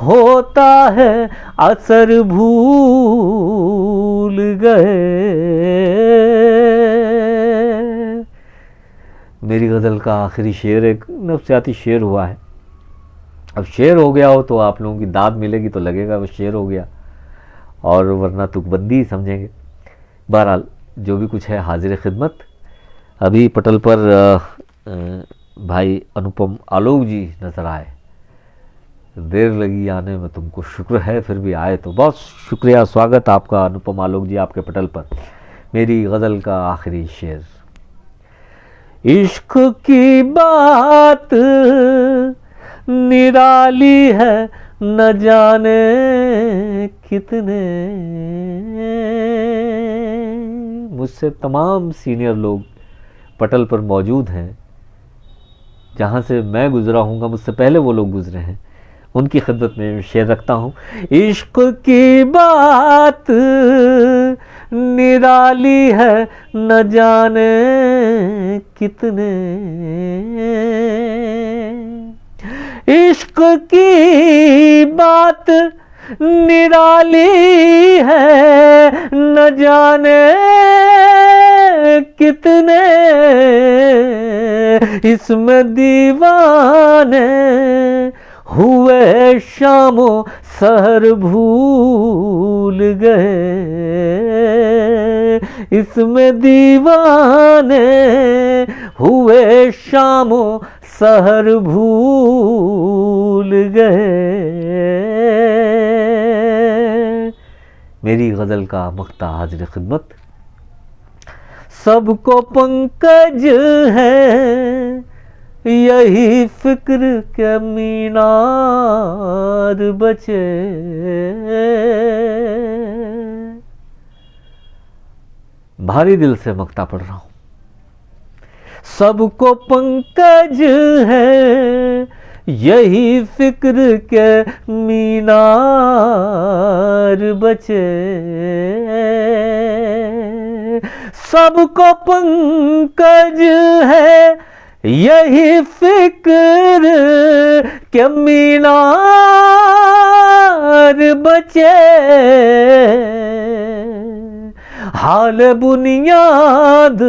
होता है असर भूल गए। मेरी गज़ल का आखिरी शेर एक नफ्सियाती शेर हुआ है। अब शेर हो गया हो तो आप लोगों की दाद मिलेगी तो लगेगा वो शेर हो गया, और वरना तुकबंदी ही समझेंगे। बहरहाल जो भी कुछ है हाजिर खिदमत। अभी पटल पर भाई अनुपम आलोक जी नज़र आए, देर लगी आने में, तुमको शुक्र है फिर भी आए, तो बहुत शुक्रिया, स्वागत आपका अनुपम आलोक जी आपके पटल पर। मेरी गज़ल का आखिरी शेर। इश्क की बात निराली है न जाने कितने, मुझसे तमाम सीनियर लोग पटल पर मौजूद हैं, जहाँ से मैं गुजरा हूँगा मुझसे पहले वो लोग गुजरे हैं, उनकी खिदमत में शेर रखता हूँ। इश्क की बात निराली है न जाने कितने, इश्क की बात निराली है न जाने कितने, इसमें दीवाने हुए शामो सहर भूल गए, इसमें दीवाने हुए शामो सहर भूल गए। मेरी गज़ल का मक्ता हाजिर खिदमत। सबको पंकज है यही फिक्र के मीनार बचे। भारी दिल से मक्ता पढ़ रहा हूं। सबको पंकज है यही फिक्र के मीनार बचे। सबको पंकज है यही फिक्र के मीनार बचे। हाल बुनियाद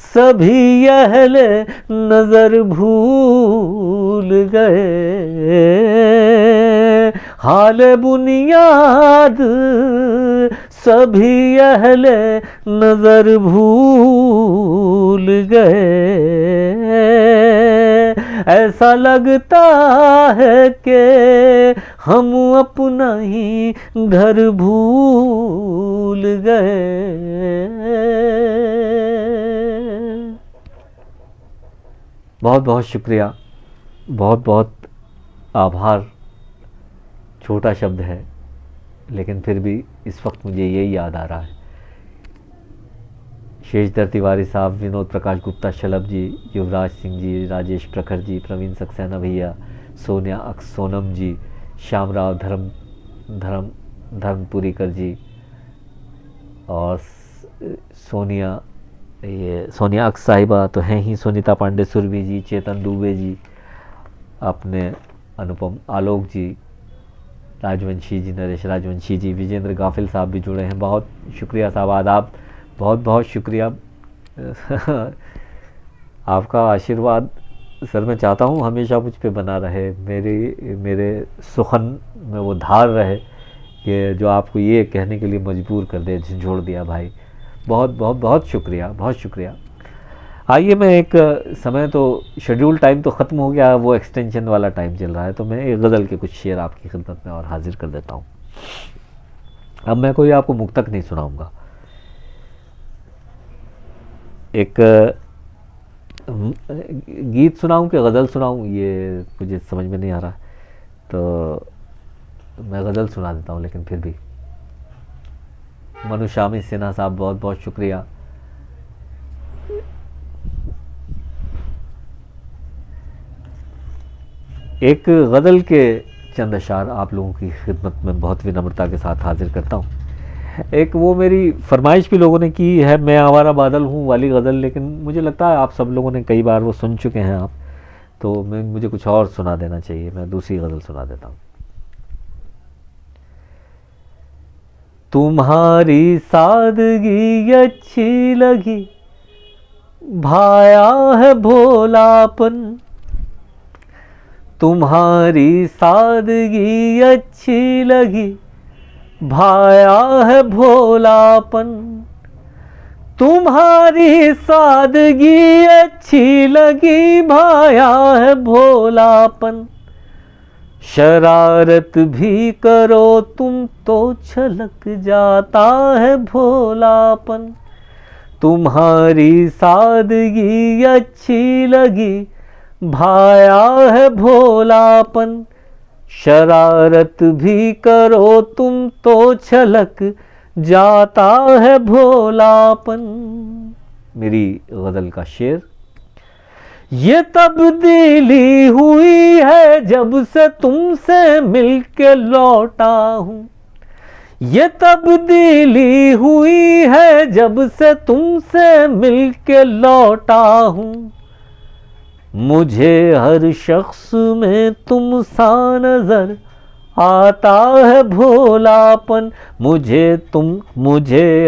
सभी अहले नजर भूल गए। हाल बुनियाद सभी अहले नजर भूल गए। ऐसा लगता है कि हम अपना ही घर भूल गए। बहुत बहुत शुक्रिया, बहुत बहुत आभार। छोटा शब्द है लेकिन फिर भी इस वक्त मुझे यही याद आ रहा है। शेषधर तिवारी साहब, विनोद प्रकाश गुप्ता शलभ जी, युवराज सिंह जी, राजेश प्रखर जी, प्रवीण सक्सेना भैया, सोनिया सोनम जी, श्यामराव धर्मपुरीकर जी और सोनिया अक्स साहिबा तो हैं ही, सुनीता पांडे सुरभि जी, चेतन दुबे जी, अपने अनुपम आलोक जी, राजवंशी जी, नरेश राजवंशी जी, विजेंद्र गाफिल साहब भी जुड़े हैं। बहुत शुक्रिया साहब, आदाब, बहुत बहुत शुक्रिया। आपका आशीर्वाद सर मैं चाहता हूँ हमेशा मुझ पे बना रहे, मेरे सुखन में वो धार रहे कि जो आपको ये कहने के लिए मजबूर कर दे, झंझोड़ दिया भाई। बहुत बहुत बहुत शुक्रिया, बहुत शुक्रिया। आइए, मैं एक समय तो शेड्यूल टाइम तो ख़त्म हो गया, वो एक्सटेंशन वाला टाइम चल रहा है, तो मैं एक गज़ल के कुछ शेर आपकी खिदमत में और हाजिर कर देता हूँ। अब मैं कोई आपको मुक्तक नहीं सुनाऊंगा, एक गीत सुनाऊं कि गज़ल सुनाऊं ये मुझे समझ में नहीं आ रहा, तो मैं गज़ल सुना देता हूं। लेकिन फिर भी मनु शामी सिन्हा साहब, बहुत बहुत शुक्रिया। एक गज़ल के चंद अशार आप लोगों की खिदमत में बहुत विनम्रता के साथ हाजिर करता हूँ। एक वो मेरी फरमाइश भी लोगों ने की है, मैं आवारा बादल हूँ वाली गज़ल, लेकिन मुझे लगता है आप सब लोगों ने कई बार वो सुन चुके हैं आप, तो मुझे कुछ और सुना देना चाहिए। मैं दूसरी गज़ल सुना देता हूँ। तुम्हारी सादगी अच्छी लगी, भाया है भोलापन। तुम्हारी सादगी अच्छी लगी, भाया है भोलापन। तुम्हारी सादगी अच्छी लगी, भाया है भोलापन। शरारत भी करो तुम तो छलक जाता है भोलापन। तुम्हारी सादगी अच्छी लगी, भाया है भोलापन। शरारत भी करो तुम तो छलक जाता है भोलापन। मेरी गज़ल का शेर। ये तब्दीली हुई है जब से तुमसे मिलके लौटा हूँ। ये तब्दीली हुई है जब से तुमसे मिलके लौटा हूँ। मुझे हर शख्स में तुम सा नजर आता है भोलापन। मुझे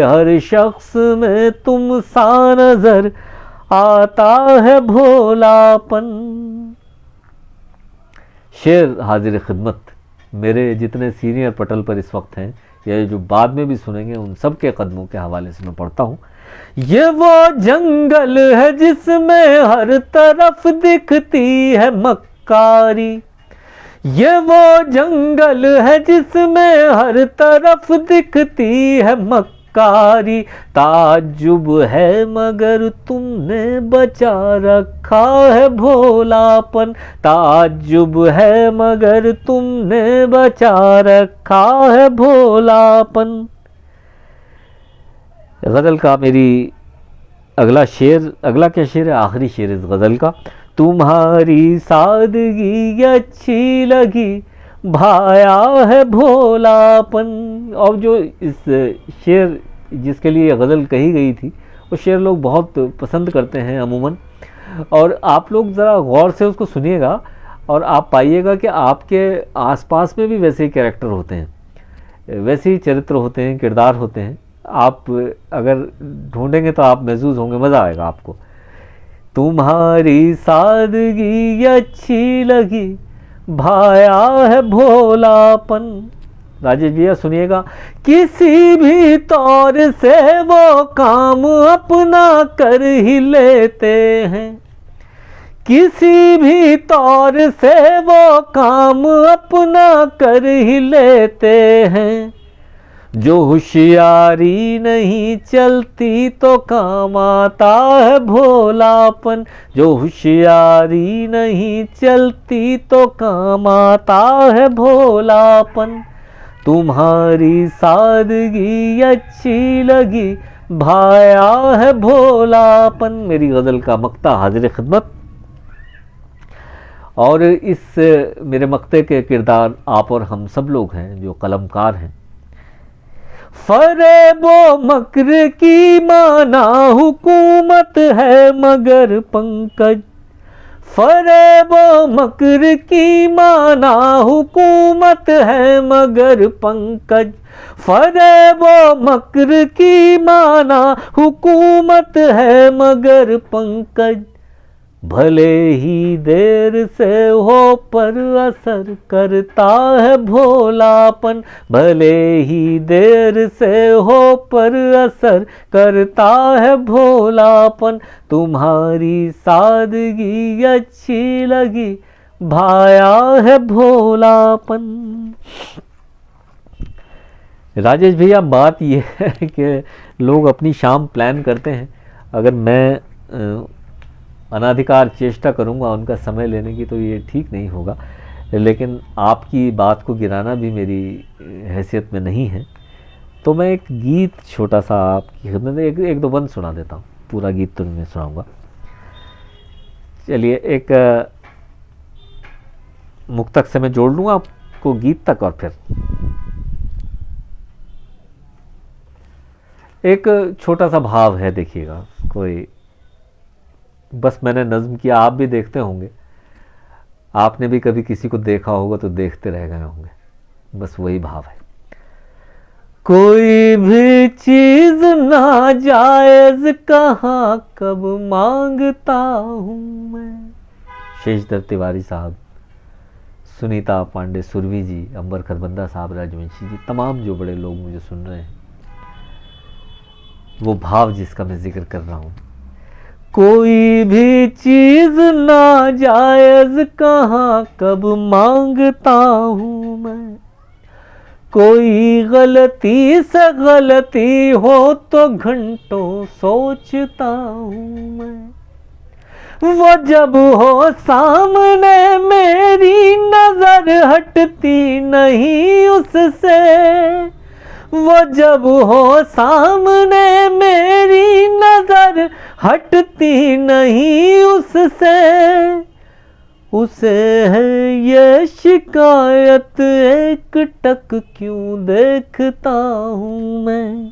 हर शख्स में तुम सा नजर आता है भोलापन। शेर हाजिर खिदमत मेरे जितने सीनियर पटल पर इस वक्त हैं या जो बाद में भी सुनेंगे, उन सब के कदमों के हवाले से मैं पढ़ता हूँ। ये वो जंगल है जिसमें हर तरफ दिखती है मक्कारी। ये वो जंगल है जिसमें हर तरफ दिखती है मक्कारी। चमत्कारी ताज्जुब है मगर तुमने बचा रखा है भोलापन, ताज्जुब है मगर तुमने बचा रखा है भोलापन। गज़ल का मेरी अगला क्या शेर है, आखिरी शेर इस गज़ल का। तुम्हारी सादगी अच्छी लगी भाया है भोलापन। और जो इस शेर जिसके लिए गज़ल कही गई थी वो शेर लोग बहुत पसंद करते हैं अमूमन, और आप लोग ज़रा गौर से उसको सुनिएगा और आप पाइएगा कि आपके आसपास में भी वैसे ही कैरेक्टर होते हैं, वैसे ही चरित्र होते हैं, किरदार होते हैं। आप अगर ढूंढेंगे तो आप महसूस होंगे, मज़ा आएगा आपको। तुम्हारी सादगी अच्छी लगी भाया है भोलापन। राजेश भैया सुनिएगा। किसी भी तौर से वो काम अपना कर ही लेते हैं, किसी भी तौर से वो काम अपना कर ही लेते हैं। जो होशियारी नहीं चलती तो काम आता है भोलापन, जो होशियारी नहीं चलती तो काम आता है भोलापन। तुम्हारी सादगी अच्छी लगी भाया है भोलापन। मेरी गज़ल का मक्ता हाजिर खिदमत। और इस मेरे मक्ते के किरदार आप और हम सब लोग हैं जो कलमकार हैं। फरेबो मकर की माना हुकूमत है मगर पंकज, फरेबो मकर की माना हुकूमत है मगर पंकज, फरेबो मकर की माना हुकूमत है मगर पंकज। भले ही देर से हो पर असर करता है भोलापन, भले ही देर से हो पर असर करता है भोलापन। तुम्हारी सादगी अच्छी लगी भाया है भोलापन। राजेश भैया, बात ये है कि लोग अपनी शाम प्लान करते हैं। अगर मैं अनाधिकार चेष्टा करूंगा उनका समय लेने की तो ये ठीक नहीं होगा, लेकिन आपकी बात को गिराना भी मेरी हैसियत में नहीं है। तो मैं एक गीत छोटा सा आपकी खिदमत में एक दो बंद सुना देता हूँ, पूरा गीत तो नहीं सुनाऊंगा। चलिए, एक मुक्तक से मैं जोड़ लूँगा आपको गीत तक, और फिर एक छोटा सा भाव है, देखिएगा। कोई बस मैंने नज़्म किया, आप भी देखते होंगे, आपने भी कभी किसी को देखा होगा तो देखते रह गए होंगे, बस वही भाव है। कोई भी चीज नाजायज कहाँ कब मांगता हूँ मैं। शेषधर तिवारी साहब, सुनीता पांडे, सुरभि जी, अंबर खरबंदा साहब, राजवंशी जी, तमाम जो बड़े लोग मुझे सुन रहे हैं, वो भाव जिसका मैं जिक्र कर रहा हूँ। कोई भी चीज नाजायज कहाँ कब मांगता हूँ मैं, कोई गलती से गलती हो तो घंटों सोचता हूँ मैं। वो जब हो सामने मेरी नजर हटती नहीं उससे, वो जब हो सामने मेरी नजर हटती नहीं उससे। उसे है ये शिकायत एक टक क्यों देखता हूँ मैं,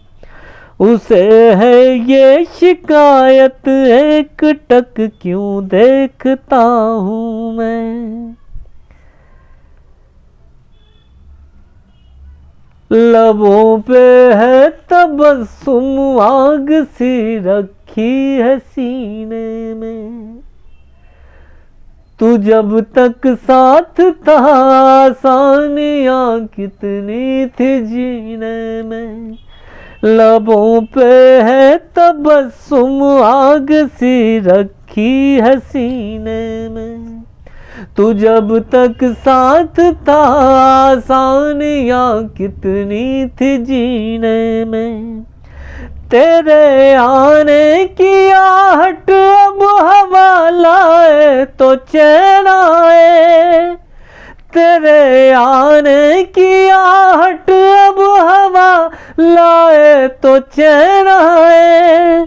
उसे है ये शिकायत एक टक क्यों देखता हूँ मैं। लबों पे है तबस्सुम आग सी रखी है सीने में, तू जब तक साथ था आसानियाँ कितनी थी जीने में। लबों पे है तबस्सुम आग सी रखी है सीने में, तू जब तक साथ था आसानियाँ कितनी थी जीने में। तेरे आने की आहट अब हवा लाए तो चैन आए, तेरे आने की आहट अब हवा लाए तो चैन आए,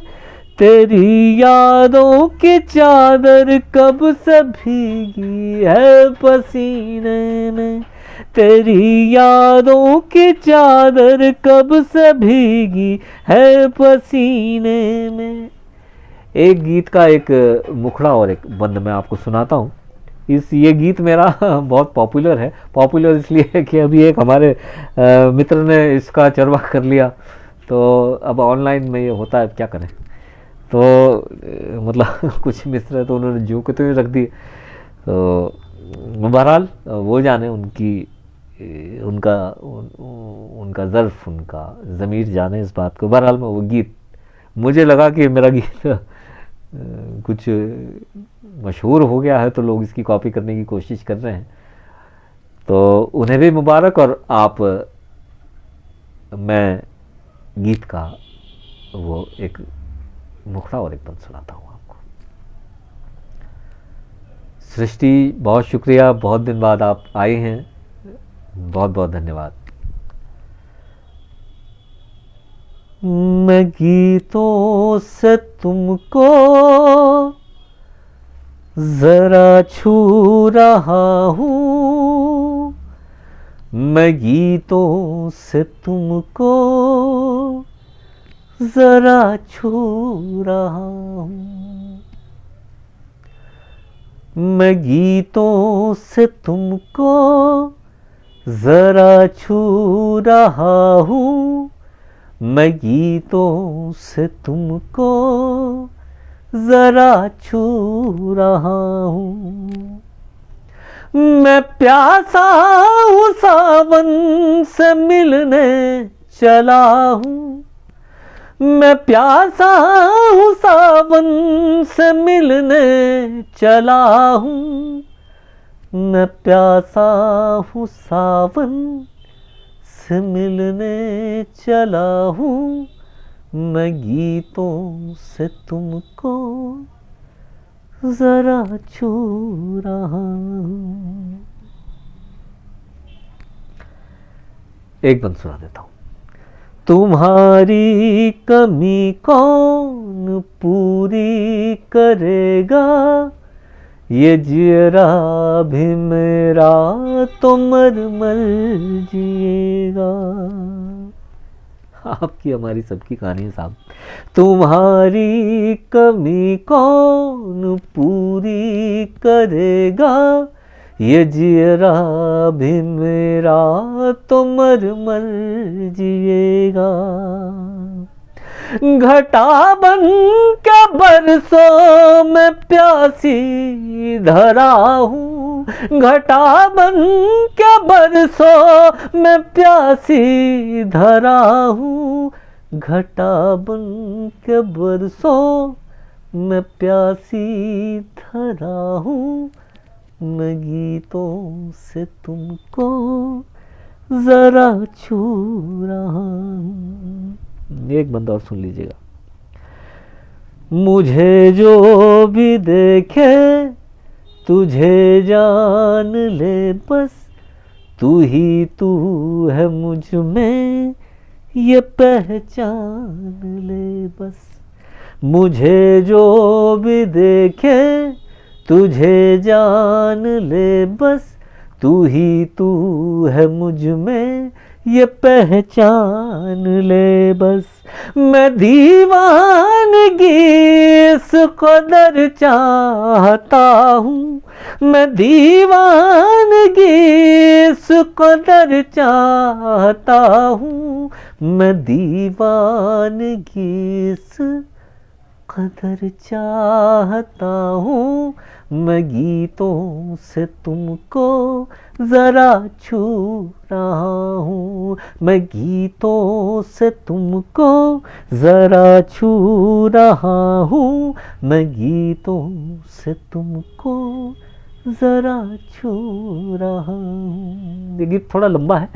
तेरी यादों की चादर कब से भीगी है पसीने में, तेरी यादों की चादर कब से भीगी है पसीने में। एक गीत का एक मुखड़ा और एक बंद मैं आपको सुनाता हूँ। ये गीत मेरा बहुत पॉपुलर है। पॉपुलर इसलिए है कि अभी एक हमारे मित्र ने इसका चरवा कर लिया, तो अब ऑनलाइन में ये होता है, क्या करें। तो मतलब कुछ मित्र है तो उन्होंने जो के तो रख दिए। तो बहरहाल वो जाने, उनका ज़र्फ़, उनका ज़मीर जाने इस बात को। बहरहाल में वो गीत, मुझे लगा कि मेरा गीत कुछ मशहूर हो गया है तो लोग इसकी कॉपी करने की कोशिश कर रहे हैं, तो उन्हें भी मुबारक। और मैं गीत का वो एक मुखड़ा और एक बंद सुनाता हूँ आपको। सृष्टि, बहुत शुक्रिया, बहुत दिन बाद आप आए हैं, बहुत बहुत धन्यवाद। मैं गीतों से तुमको जरा छू रहा हूँ, मैं गीतों से तुमको जरा छू रहा हूँ, मैं गीतों से तुमको जरा छू रहा हूँ, मैं गीतों से तुमको जरा छू रहा हूँ, मैं प्यासा हूँ सावन से मिलने चला हूँ, मैं प्यासा हूँ सावन से मिलने चला हूँ, मैं प्यासा हूँ सावन से मिलने चला हूँ, मैं गीतों से तुमको जरा छू रहा हूँ। एक बंद सुना देता हूँ। तुम्हारी कमी कौन पूरी करेगा, ये जियरा भी मेरा तो मर मर जिएगा। आपकी हमारी सबकी कहानी है साहब। तुम्हारी कमी कौन पूरी करेगा, ये जियरा भी मेरा तो मर मर जिएगा। घटा बन के बरसों में प्यासी धरा हूँ, घटा बन के बरसों में प्यासी धरा हूँ, घटा बन के बरसों में प्यासी धरा हूँ, मैं गीतों से तुमको जरा छू रहा हूँ। एक बंदा और सुन लीजिएगा। मुझे जो भी देखे तुझे जान ले बस, तू ही तू है मुझ में ये पहचान ले बस। मुझे जो भी देखे तुझे जान ले बस, तू ही तू है मुझ में ये पहचान ले बस। मैं दीवानगी इस कदर चाहता हूँ, मैं दीवानगी इस कदर चाहता हूँ, मैं दीवानगी इस कदर चाहता हूँ, मैं गीतों से तुमको जरा छू रहा हूँ, मैं गीतों से तुमको जरा छू रहा हूँ, मैं गीतों से तुमको जरा छू रहा हूँ। ये गीत थोड़ा लंबा है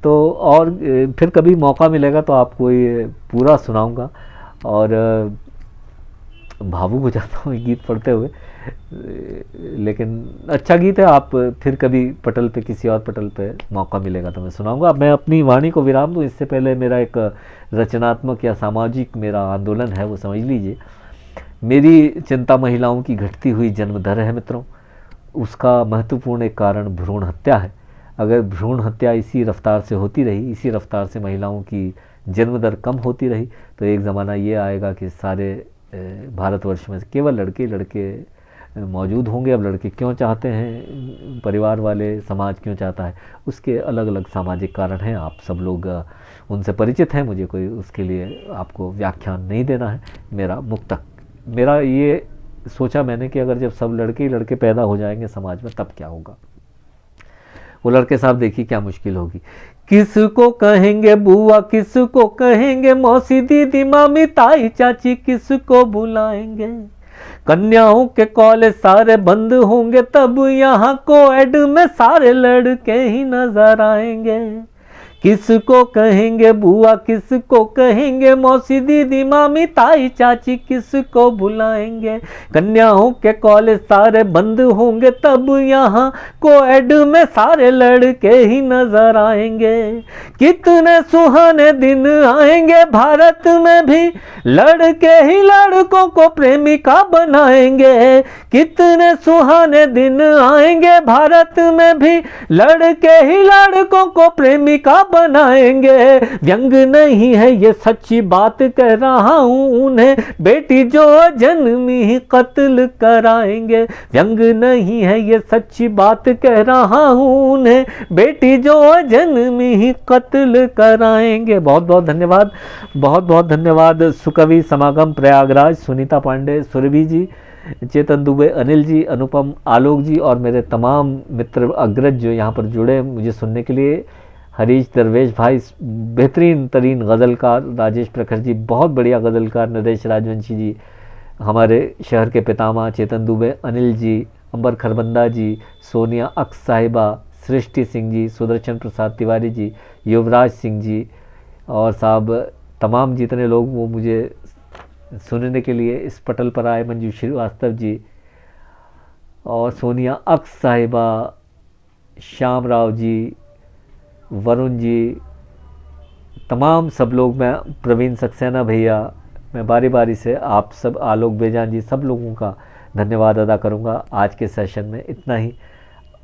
तो और फिर कभी मौका मिलेगा तो आपको ये पूरा सुनाऊंगा। और भावुक हो जाता हूँ गीत पढ़ते हुए, लेकिन अच्छा गीत है। आप फिर कभी पटल पे, किसी और पटल पे मौका मिलेगा तो मैं सुनाऊंगा। अब मैं अपनी वाणी को विराम दूं इससे पहले मेरा एक रचनात्मक या सामाजिक मेरा आंदोलन है, वो समझ लीजिए। मेरी चिंता महिलाओं की घटती हुई जन्म दर है मित्रों। उसका महत्वपूर्ण एक कारण भ्रूण हत्या है। अगर भ्रूण हत्या इसी रफ्तार से होती रही, इसी रफ्तार से महिलाओं की जन्म दर कम होती रही, तो एक ज़माना ये आएगा कि सारे भारतवर्ष में केवल लड़के लड़के मौजूद होंगे। अब लड़के क्यों चाहते हैं, परिवार वाले, समाज क्यों चाहता है, उसके अलग अलग सामाजिक कारण हैं। आप सब लोग उनसे परिचित हैं, मुझे कोई उसके लिए आपको व्याख्यान नहीं देना है। मेरा ये सोचा मैंने कि अगर जब सब लड़के ही लड़के पैदा हो जाएंगे समाज में, तब क्या होगा। वो लड़के साहब देखिए क्या मुश्किल होगी। किसको कहेंगे बुआ, किसको कहेंगे मौसी, दीदी, मामी, ताई, चाची, किसको बुलाएंगे। कन्याओं के कॉलेज सारे बंद होंगे, तब यहाँ कोएड में सारे लड़के ही नजर आएंगे। किसको कहेंगे बुआ, किसको कहेंगे मौसी, दीदी, मामी, ताई, चाची, किसको बुलाएंगे। कन्याओं के कॉलेज सारे बंद होंगे, तब यहाँ कोएड में सारे लड़के ही नजर आएंगे। कितने सुहाने दिन आएंगे, भारत में भी लड़के ही लड़कों को प्रेमिका बनाएंगे। कितने सुहाने दिन आएंगे, भारत में भी लड़के ही लड़कों को प्रेमिका बनाएंगे। व्यंग नहीं है ये सच्ची बात कह रहा हूं उन्हें, बेटी जो जन्मी ही कत्ल कराएंगे। व्यंग नहीं है ये सच्ची बात कह रहा हूं उन्हें, बेटी जो जन्मी ही कत्ल कराएंगे। बहुत बहुत धन्यवाद, बहुत बहुत धन्यवाद। सुकवि समागम प्रयागराज, सुनीता पांडे, सुरभि जी, चेतन दुबे, अनिल जी, अनुपम, आलोक जी और मेरे तमाम मित्र अग्रज जो यहाँ पर जुड़े मुझे सुनने के लिए। हरीश दरवेश भाई बेहतरीन तरीन गज़लकार, राजेश प्रखर जी बहुत बढ़िया गज़लकार, नरेश राजवंशी जी हमारे शहर के पितामह, चेतन दुबे, अनिल जी, अंबर खरबंदा जी, सोनिया अक्स साहिबा, सृष्टि सिंह जी, सुदर्शन प्रसाद तिवारी जी, युवराज सिंह जी और साहब तमाम जितने लोग वो मुझे सुनने के लिए इस पटल पर आए, मंजू श्रीवास्तव जी और सोनिया अक्स साहिबा, श्याम राव जी, वरुण जी, तमाम सब लोग, मैं प्रवीण सक्सेना भैया, मैं बारी बारी से आप सब, आलोक बेजान जी, सब लोगों का धन्यवाद अदा करूंगा। आज के सेशन में इतना ही।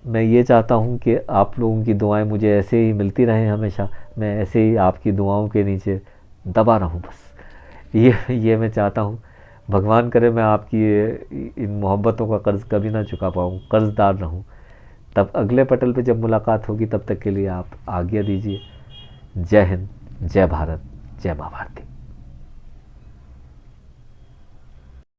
मैं ये चाहता हूं कि आप लोगों की दुआएं मुझे ऐसे ही मिलती रहें हमेशा, मैं ऐसे ही आपकी दुआओं के नीचे दबा रहूं, बस ये मैं चाहता हूं। भगवान करे मैं आपकी इन मोहब्बतों का कर्ज़ कभी ना चुका पाऊँ, कर्ज़दार रहूँ। तब अगले पटल पे जब मुलाकात होगी, तब तक के लिए आप आज्ञा दीजिए। जय हिंद, जय भारत, जय माँ भारती।